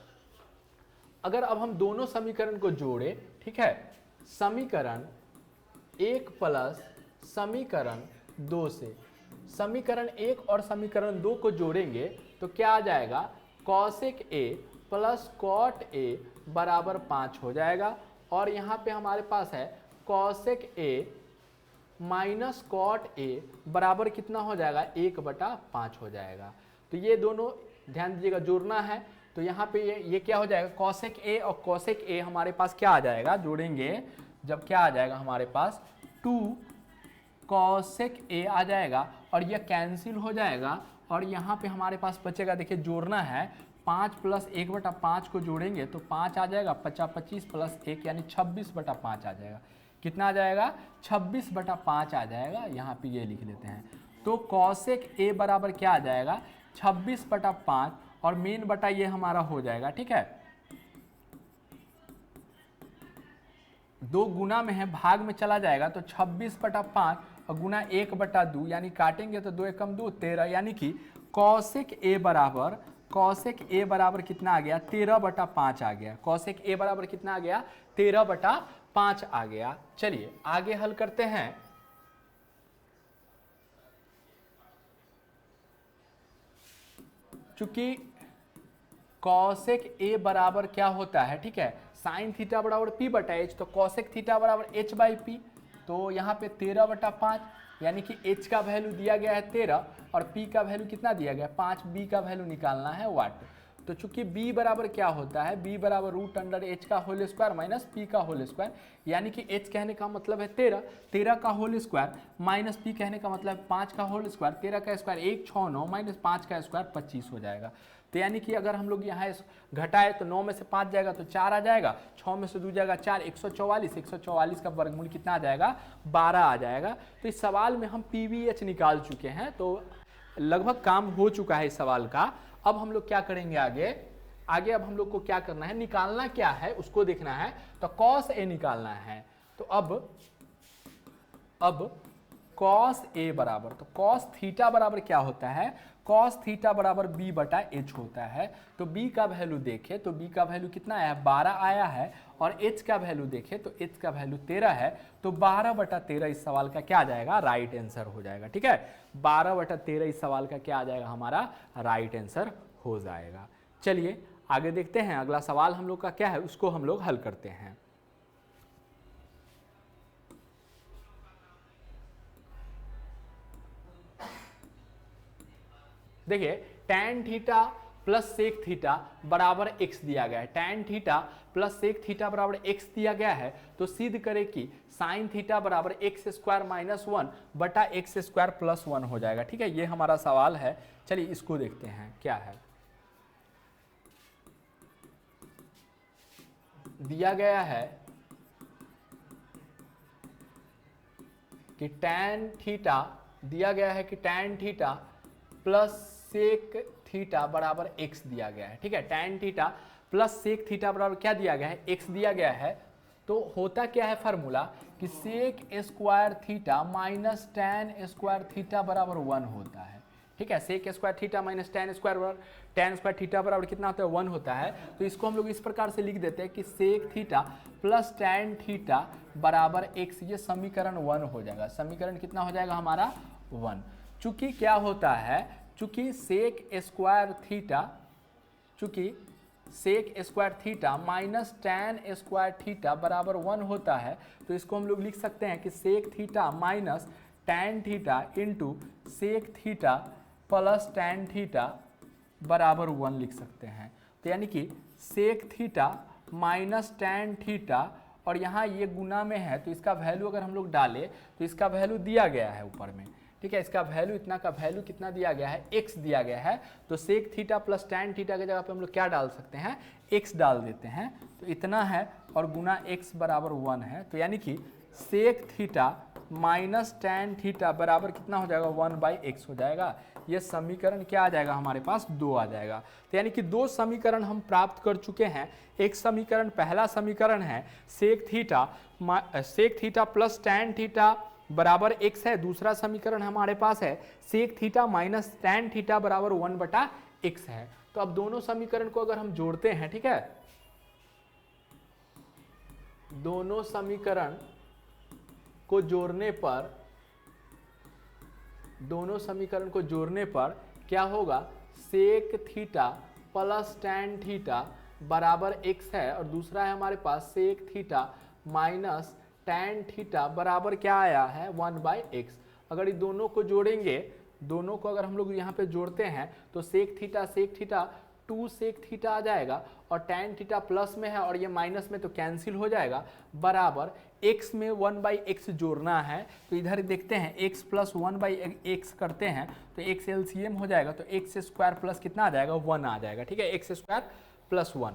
A: अगर अब हम दोनों समीकरण को जोड़े, ठीक है, समीकरण 1 प्लस समीकरण 2 से समीकरण 1 और समीकरण 2 को जोड़ेंगे तो क्या आ जाएगा, cosec a plus cot a बराबर 5 हो जाएगा। और यहाँ पे हमारे पास है cosec a minus cot a बराबर कितना हो जाएगा, 1/5 हो जाएगा। तो ये दोनों ध्यान दीजिएगा जोड़ना है। तो यहाँ पे ये क्या हो जाएगा, कॉसेक ए और कॉसेक ए हमारे पास क्या आ जाएगा, जोड़ेंगे जब क्या आ जाएगा हमारे पास 2 कॉसेक ए आ जाएगा और यह कैंसिल हो जाएगा। और यहाँ पे हमारे पास बचेगा, देखिए जोड़ना है, 5 प्लस 1/5 को जोड़ेंगे तो 5 आ जाएगा, 25 प्लस 1 यानी 26/5 आ जाएगा। कितना आ जाएगा, 26/5 आ जाएगा। यहाँ पे ये लिख लेते हैं। तो कॉसेक ए बराबर क्या आ जाएगा, 26/5 और मेन बटा ये हमारा हो जाएगा, ठीक है। 2 गुना में है, भाग में चला जाएगा तो 26/5 और गुना 1/2 यानी काटेंगे तो 2 एकम 2 13, यानी कि कॉसेक ए बराबर कितना आ गया, 13/5 आ गया। कॉसेक ए बराबर कितना आ गया, 13/5 आ गया। चलिए आगे हल करते हैं। चूंकि कॉसेक ए बराबर क्या होता है, ठीक है, साइन थीटा बराबर p/h, तो कॉसेक थीटा बराबर h/p। तो यहाँ पे 13/5 यानी कि h का वैल्यू दिया गया है 13 और p का वैल्यू कितना दिया गया है 5, b का वैल्यू निकालना है वाट। तो चूंकि b बराबर क्या होता है, b बराबर √h का होल स्क्वायर माइनस p का होल स्क्वायर, यानी कि h कहने का मतलब है 13 का होल स्क्वायर माइनस p कहने का मतलब 5 का होल स्क्वायर, 13 का स्क्वायर 169 माइनस 5 का स्क्वायर 25 हो जाएगा। तो यानी कि अगर हम लोग यहाँ घटाए तो 9 में से 5 जाएगा तो 4 आ जाएगा, 6 में से 2 जाएगा 4, 144 का वर्गमूल कितना आ जाएगा, 12 आ जाएगा। तो इस सवाल में हम PVH निकाल चुके हैं, तो लगभग काम हो चुका है इस सवाल का। अब हम लोग क्या करेंगे आगे अब हम लोग को क्या करना है, निकालना क्या है उसको देखना है। तो कॉस ए निकालना है। तो अब कॉस ए बराबर, तो कॉस थीटा बराबर क्या होता है, कॉस थीटा बराबर b/h होता है। तो b का वैल्यू देखें तो b का वैल्यू कितना आया, 12 आया है। और h का वैल्यू देखें तो h का वैल्यू 13 है। तो 12/13 इस सवाल का क्या आ जाएगा, राइट आंसर हो जाएगा, ठीक है। 12/13 इस सवाल का क्या आ जाएगा, हमारा राइट आंसर हो जाएगा। चलिए आगे देखते हैं, अगला सवाल हम लोग का क्या है उसको हम लोग हल करते हैं। देखिए tan theta plus sec theta बराबर x दिया गया है। tan theta plus sec theta बराबर x दिया गया है। तो सिद्ध करें कि साइन थीटा बराबर x² माइनस 1 बटा x² प्लस 1 हो जाएगा, ठीक है। ये हमारा सवाल है। चलिए इसको देखते हैं क्या है। दिया गया है कि tan theta plus sec theta बराबर x दिया गया है, ठीक है। tan theta plus sec theta बराबर क्या दिया गया है, x दिया गया है। तो होता क्या है फार्मूला कि sec square theta minus tan square theta बराबर 1 होता है, ठीक है। Sec square theta minus tan square theta बराबर कितना होता है, 1 होता है। तो इसको हम लोग इस प्रकार से लिख देते हैं कि sec theta plus tan theta बराबर x, ये समीकरण 1 हो जाएगा। समीकरण कितना हो जाएगा हमारा 1। चूंकि क्या होता है, चूंकि सेक स्क्वायर थीटा, चूंकि sec square theta minus tan square theta बराबर 1 होता है, तो इसको हम लोग लिख सकते हैं कि sec theta minus tan theta into sec theta plus tan theta बराबर 1 लिख सकते हैं। तो यानी कि sec theta minus tan theta, और यहाँ ये गुना में है तो इसका वैल्यू अगर हम लोग डालें तो इसका वैल्यू दिया गया है ऊपर में, ठीक है। इसका वैल्यू, इतना का वैल्यू कितना दिया गया है, x दिया गया है। तो sec theta plus tan theta की जगह पे हम लोग क्या डाल सकते हैं, x डाल देते हैं। तो इतना है और गुना x बराबर 1 है। तो यानी कि sec theta minus tan theta बराबर कितना हो जाएगा, 1/x हो जाएगा। ये समीकरण क्या आ जाएगा हमारे पास, 2 आ जाएगा। तो यानी कि 2 समीकरण हम प्राप्त कर चुके हैं। एक समीकरण, पहला समीकरण है sec theta plus tan theta बराबर x है। दूसरा समीकरण हमारे पास है sec theta minus tan theta बराबर 1/x है। तो अब दोनों समीकरण को अगर हम जोड़ते हैं, ठीक है, दोनों समीकरण को जोड़ने पर क्या होगा, sec theta plus tan theta बराबर x है, और दूसरा है हमारे पास sec theta minus tan theta बराबर क्या आया है, 1/x। अगर ये दोनों को जोड़ेंगे, दोनों को अगर हम लोग यहाँ पे जोड़ते हैं तो सेक थीटा 2 सेक थीटा आ जाएगा, और टैन थीटा प्लस में है और ये माइनस में तो कैंसिल हो जाएगा, बराबर x में 1/x जोड़ना है। तो इधर देखते हैं x प्लस 1/x करते हैं तो x एलसीएम हो जाएगा, तो x स्क्वायर प्लस कितना आ जाएगा, 1 आ जाएगा, ठीक है, x स्क्वायर प्लस 1।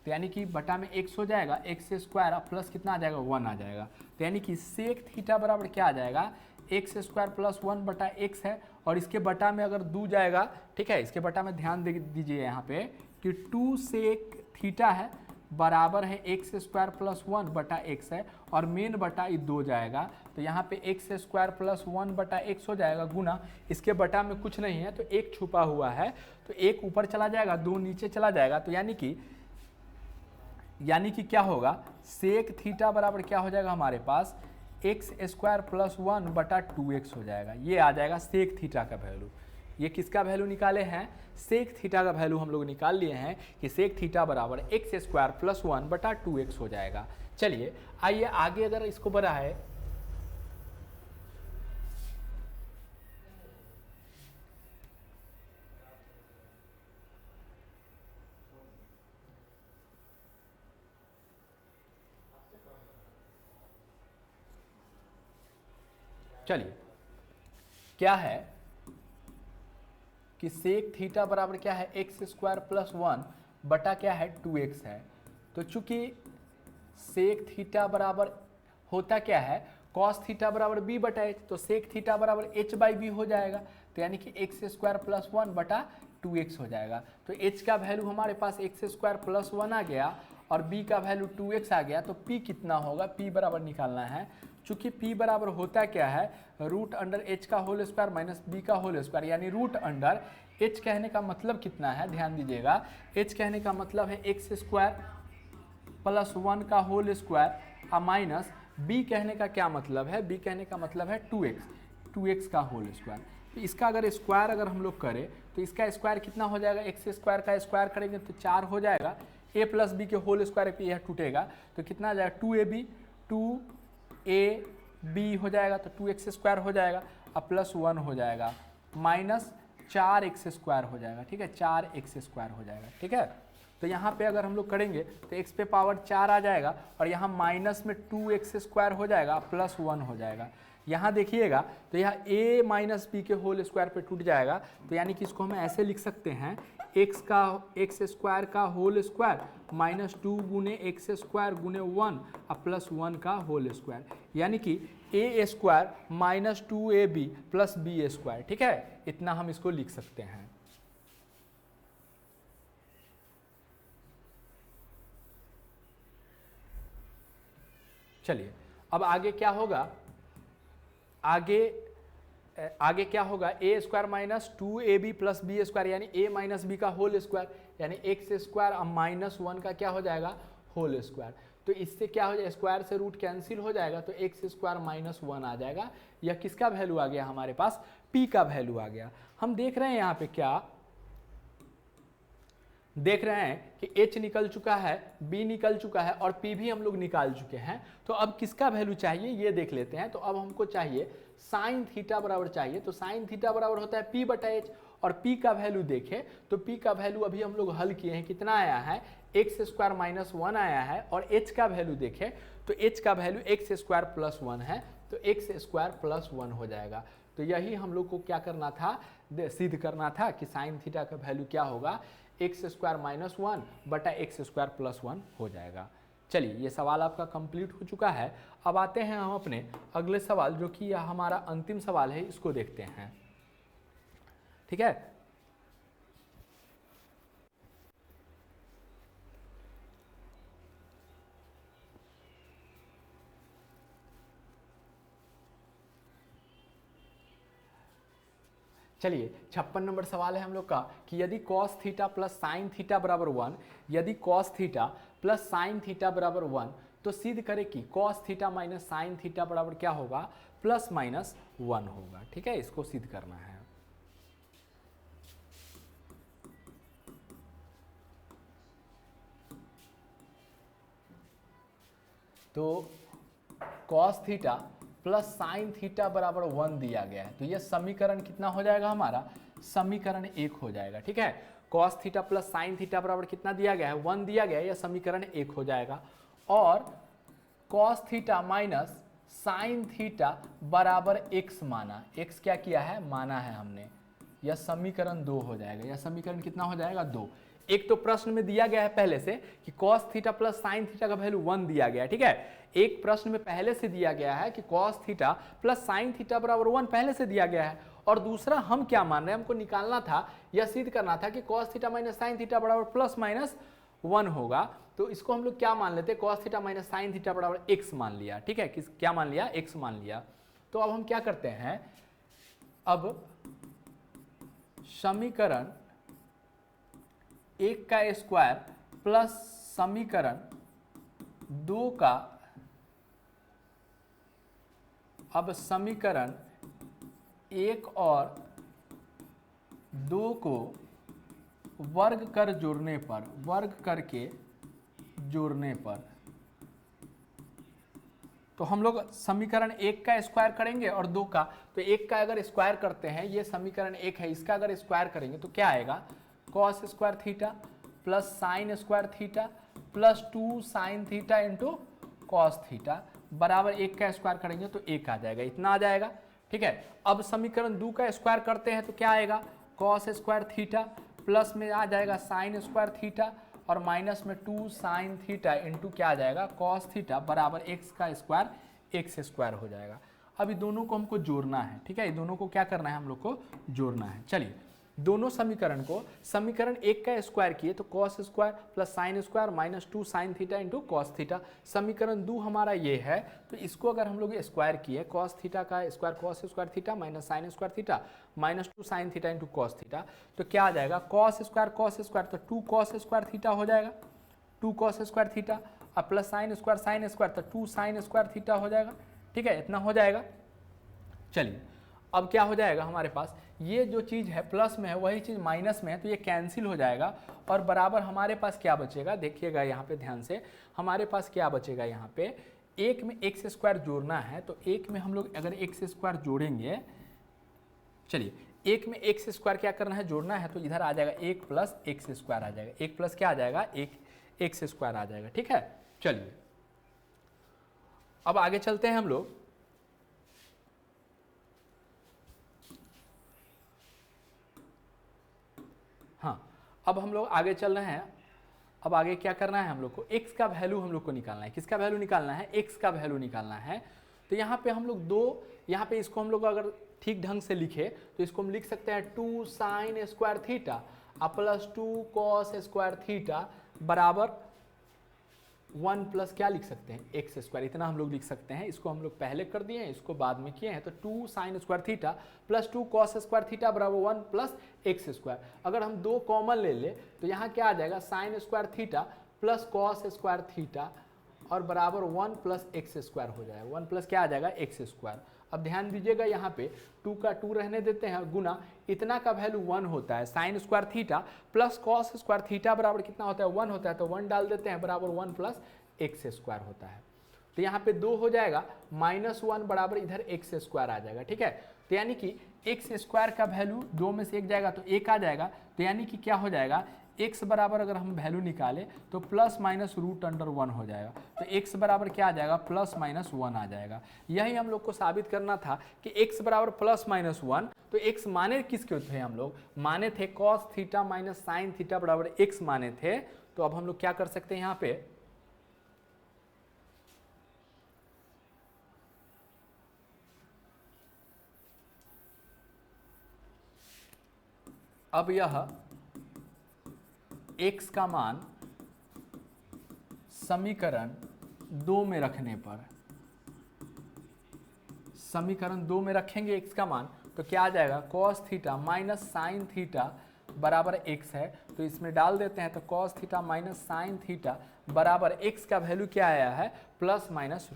A: तो यानी कि बटा में x हो जाएगा, x स्क्वायर प्लस कितना आ जाएगा, 1 आ जाएगा। तो यानी कि सेक थीटा बराबर क्या आ जाएगा, x स्क्वायर प्लस 1/x है, और इसके बटा में अगर 2 जाएगा, ठीक है, इसके बटा में ध्यान दीजिए यहाँ पे कि 2 सेक थीटा है बराबर है x स्क्वायर प्लस 1/x है, और मेन बटा 2 जाएगा। तो यहाँ पे x स्क्वायर प्लस 1/x हो जाएगा, गुना इसके बटा में कुछ नहीं है तो 1 छुपा हुआ है, तो 1 ऊपर चला जाएगा, 2 नीचे चला जाएगा। तो यानी कि क्या होगा, सेक थीटा बराबर क्या हो जाएगा हमारे पास, x स्क्वायर प्लस 1/2x हो जाएगा। ये आ जाएगा सेक थीटा का वैल्यू। ये किसका वैल्यू निकाले हैं, सेक थीटा का वैल्यू हम लोग निकाल लिए हैं कि सेक थीटा बराबर x स्क्वायर प्लस 1/2x हो जाएगा। चलिए आइए आगे अगर इसको बढ़ाए, चलिए क्या है कि सेक थीटा बराबर क्या है, x स्क्वायर प्लस 1 बटा क्या है, 2x है। तो चूंकि सेक थीटा बराबर होता क्या है, कॉस थीटा बराबर b/h, तो सेक थीटा बराबर h/b हो जाएगा। तो यानी कि x स्क्वायर प्लस 1/2x हो जाएगा। तो h का वैल्यू हमारे पास x स्क्वायर प्लस 1 आ गया और b का वैल्यू 2x आ गया। तो p कितना होगा, p बराबर निकालना है। चूंकि p बराबर होता क्या है, रूट अंडर h का होल स्क्वायर माइनस b का होल स्क्वायर, यानी रूट अंडर h कहने का मतलब कितना है, ध्यान दीजिएगा, h कहने का मतलब है x स्क्वायर प्लस 1 का होल स्क्वायर माइनस b कहने का क्या मतलब है, b कहने का मतलब है 2x का होल स्क्वायर। तो इसका अगर स्क्वायर अगर हम लोग करें तो इसका स्क्वायर कितना हो जाएगा, x स्क्वायर का स्क्वायर करेंगे तो 4 हो जाएगा, a प्लस बी के होल स्क्वायर पे यह टूटेगा तो कितना आ जाएगा, 2ab हो जाएगा, तो 2x स्क्वायर हो जाएगा, अब प्लस 1 हो जाएगा, माइनस 4x स्क्वायर हो जाएगा, ठीक है, 4x स्क्वायर हो जाएगा, ठीक है। तो यहाँ पे अगर हम लोग करेंगे तो x पे पावर 4 आ जाएगा और यहाँ माइनस में 2x स्क्वायर हो जाएगा, प्लस 1 हो जाएगा। यहाँ देखिएगा तो यहाँ a माइनस बी के होल स्क्वायर पे टूट जाएगा, तो यानी कि इसको हम ऐसे लिख सकते हैं, x स्क्वायर का होल स्क्वायर माइनस 2 गुने x स्क्वायर गुने 1 और प्लस 1 का होल स्क्वायर, यानी कि a square minus 2ab plus b square, ठीक है, इतना हम इसको लिख सकते हैं। चलिए अब आगे क्या होगा, आगे क्या होगा, a square minus 2ab plus B square, यानी a माइनस बी का होल स्क्वायर, यानी x स्क्वायर माइनस 1 का क्या हो जाएगा, होल स्क्वायर। तो इससे क्या हो जाएगा, स्क्वायर से रूट कैंसिल हो जाएगा, तो एक्स स्क्वायर माइनस 1 आ जाएगा। यह किसका वैल्यू आ गया हमारे पास, p का वैल्यू आ गया। हम देख रहे हैं यहाँ पे क्या देख रहे हैं कि h निकल चुका है, b निकल चुका है और p भी हम लोग निकाल चुके हैं। तो अब किसका वैल्यू चाहिए ये देख लेते हैं। तो अब हमको चाहिए साइन थीटा बराबर चाहिए, तो साइन थीटा बराबर होता है p बटा h, और p का वैल्यू देखें तो p का वैल्यू अभी हम लोग हल किए हैं, कितना आया है, एक्स स्क्वायर माइनस 1 आया है। और h का वैल्यू देखें तो h का वैल्यू एक्स स्क्वायर प्लस 1 है, तो एक्स स्क्वायर प्लस 1 हो जाएगा। तो यही हम लोग को क्या करना था, सिद्ध करना था कि साइन थीटा का वैल्यू क्या होगा, एक्स स्क्वायर माइनस 1 बटा एक्स स्क्वायर प्लस 1 हो जाएगा। चलिए ये सवाल आपका कंप्लीट हो चुका है। अब आते हैं हम अपने अगले सवाल, जो कि यह हमारा अंतिम सवाल है, इसको देखते हैं। ठीक है, चलिए 56 नंबर सवाल है हम लोग का कि यदि cos theta plus sine theta बराबर 1, यदि cos theta plus sine theta बराबर 1, तो सिद्ध करें कि cos theta minus sine theta बराबर क्या होगा, प्लस माइनस 1 होगा। ठीक है, इसको सिद्ध करना है। तो cos theta plus sine theta बराबर 1 दिया गया है, तो यह समीकरण कितना हो जाएगा हमारा, समीकरण 1 हो जाएगा। ठीक है, cos theta plus sine theta बराबर कितना दिया गया है, 1 दिया गया है, यह समीकरण 1 हो जाएगा। और cos theta minus sine theta बराबर x माना, x क्या किया है, माना है हमने, यह समीकरण 2 हो जाएगा। यह समीकरण कितना हो जाएगा, 2। एक तो प्रश्न में दिया गया है पहले से कि cos theta plus sine theta का वैल्यू 1 दिया गया है। ठीक है, एक प्रश्न में पहले से दिया गया है कि cos theta plus sine theta बराबर 1 पहले से दिया गया है। और दूसरा हम क्या मान रहे हैं, हमको निकालना था, यह सिद्ध करना था कि cos theta minus sine theta बराबर प्लस माइनस 1 होगा। तो इसको हम लोग क्या मान लेते हैं, cos theta minus sine theta बराबर x मान लिया। ठीक है, क्या मान लिया, x मान लिया। तो अब हम क्या करते हैं, अब समीकरण 1 का स्क्वायर प्लस समीकरण 2 का, अब समीकरण 1 और 2 को वर्ग कर जोड़ने पर, वर्ग करके जोड़ने पर, तो हम लोग समीकरण 1 का स्क्वायर करेंगे और 2 का, तो 1 का अगर स्क्वायर करते हैं, ये समीकरण 1 है, इसका अगर स्क्वायर करेंगे तो क्या आएगा, cos square theta plus sine square theta plus 2 sine theta into cos theta बराबर 1 का स्क्वायर करेंगे तो 1 आ जाएगा, इतना आ जाएगा। ठीक है, अब समीकरण 2 का स्क्वायर करते हैं तो क्या आएगा, cos स्क्वायर थीटा प्लस में आ जाएगा साइन स्क्वायर थीटा और माइनस में 2 साइन थीटा इंटू क्या आ जाएगा, cos थीटा बराबर x का स्क्वायर x स्क्वायर हो जाएगा। अभी दोनों को हमको जोड़ना है। ठीक है, ये दोनों को क्या करना है, हम लोग को जोड़ना है। चलिए दोनों समीकरण को, समीकरण 1 का स्क्वायर किए तो cos square plus sine square minus 2 sine theta into cos theta. समीकरण 2 हमारा ये है, तो इसको अगर हम लोग स्क्वायर किए, cos थीटा का square cos square theta minus sine square theta minus 2 sine theta into cos theta, तो क्या आ जाएगा, cos स्क्वायर तो 2 cos स्क्वायर थीटा हो जाएगा, 2 cos स्क्वायर थीटा और प्लस साइन स्क्वायर तो 2 साइन स्क्वायर थीटा हो जाएगा। ठीक है, इतना हो जाएगा। चलिए अब क्या हो जाएगा हमारे पास, ये जो चीज़ है प्लस में है वही चीज़ माइनस में है, तो ये कैंसिल हो जाएगा और बराबर हमारे पास क्या बचेगा, देखिएगा यहाँ पे ध्यान से, हमारे पास क्या बचेगा, यहाँ पे 1 में एक्स स्क्वायर जोड़ना है, तो 1 में हम लोग अगर एक्स स्क्वायर जोड़ेंगे, चलिए 1 में एक्स स्क्वायर क्या करना है, जोड़ना है, तो इधर आ जाएगा 1 प्लस एक्स स्क्वायर आ जाएगा, 1 प्लस क्या आ जाएगा, 1 एक्स स्क्वायर आ जाएगा। ठीक है, चलिए अब आगे चलते हैं हम लोग। हाँ, अब हम लोग आगे चल रहे हैं। अब आगे क्या करना है, हम लोग को x का वैल्यू हम लोग को निकालना है। किसका वैल्यू निकालना है, x का वैल्यू निकालना है। तो यहाँ पे हम लोग यहाँ पे इसको हम लोग अगर ठीक ढंग से लिखे तो इसको हम लिख सकते हैं 2 sine square theta plus 2 cos square theta बराबर 1 प्लस क्या लिख सकते हैं, एक्स स्क्वायर, इतना हम लोग लिख सकते हैं। इसको हम लोग पहले कर दिए हैं, इसको बाद में किए हैं, तो 2 sine square theta plus 2 cos square theta बराबर 1 प्लस एक्स स्क्वायर। अगर हम 2 कॉमन ले ले तो यहाँ क्या आ जाएगा, sine square theta plus cos square theta और बराबर 1 प्लस एक्स स्क्वायर हो जाएगा। 1 प्लस क्या आ जाएगा, एक्स स्क्वायर। अब ध्यान दीजिएगा यहाँ पे 2 का 2 रहने देते हैं, गुना इतना का वैल्यू 1 होता है, sine square theta plus cos square theta बराबर कितना होता है, 1 होता है, तो 1 डाल देते हैं, बराबर 1 प्लस एक्स स्क्वायर होता है। तो यहाँ पे 2 हो जाएगा, -1 बराबर इधर एक्स स्क्वायर आ जाएगा। ठीक है, तो यानी कि एक्स स्क्वायर का वैल्यू 2 में से 1 जाएगा तो 1 आ जाएगा। तो यानी कि क्या हो जाएगा, x बराबर अगर हम वैल्यू निकालें तो प्लस माइनस रूट अंडर 1 हो जाएगा। तो x बराबर क्या आ जाएगा, प्लस माइनस 1 आ जाएगा। यही हम लोग को साबित करना था कि x बराबर प्लस माइनस 1। तो x माने किसके थे, हम लोग माने थे cos theta minus sine theta बराबर x माने थे। तो अब हम लोग क्या कर सकते हैं यहाँ पे, अब यह x का मान समीकरण 2 में रखने पर, समीकरण 2 में रखेंगे x का मान, तो क्या आ जाएगा, cos theta minus sine theta बराबर x है। तो इसमें डाल देते हैं, तो cos theta minus sine theta बराबर x का वैल्यू क्या आया है, प्लस माइनस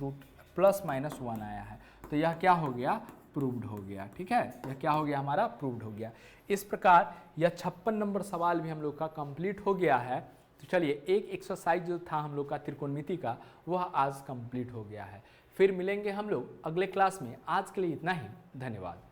A: 1 आया है। तो यह क्या हो गया, प्रूव्ड हो गया। ठीक है, यह क्या हो गया, हमारा प्रूव्ड हो गया। इस प्रकार यह 56 नंबर सवाल भी हम लोग का कंप्लीट हो गया है। तो चलिए, एक एक्सरसाइज जो था हम लोग का त्रिकोणमिति का, वह आज कंप्लीट हो गया है। फिर मिलेंगे हम लोग अगले क्लास में। आज के लिए इतना ही, धन्यवाद।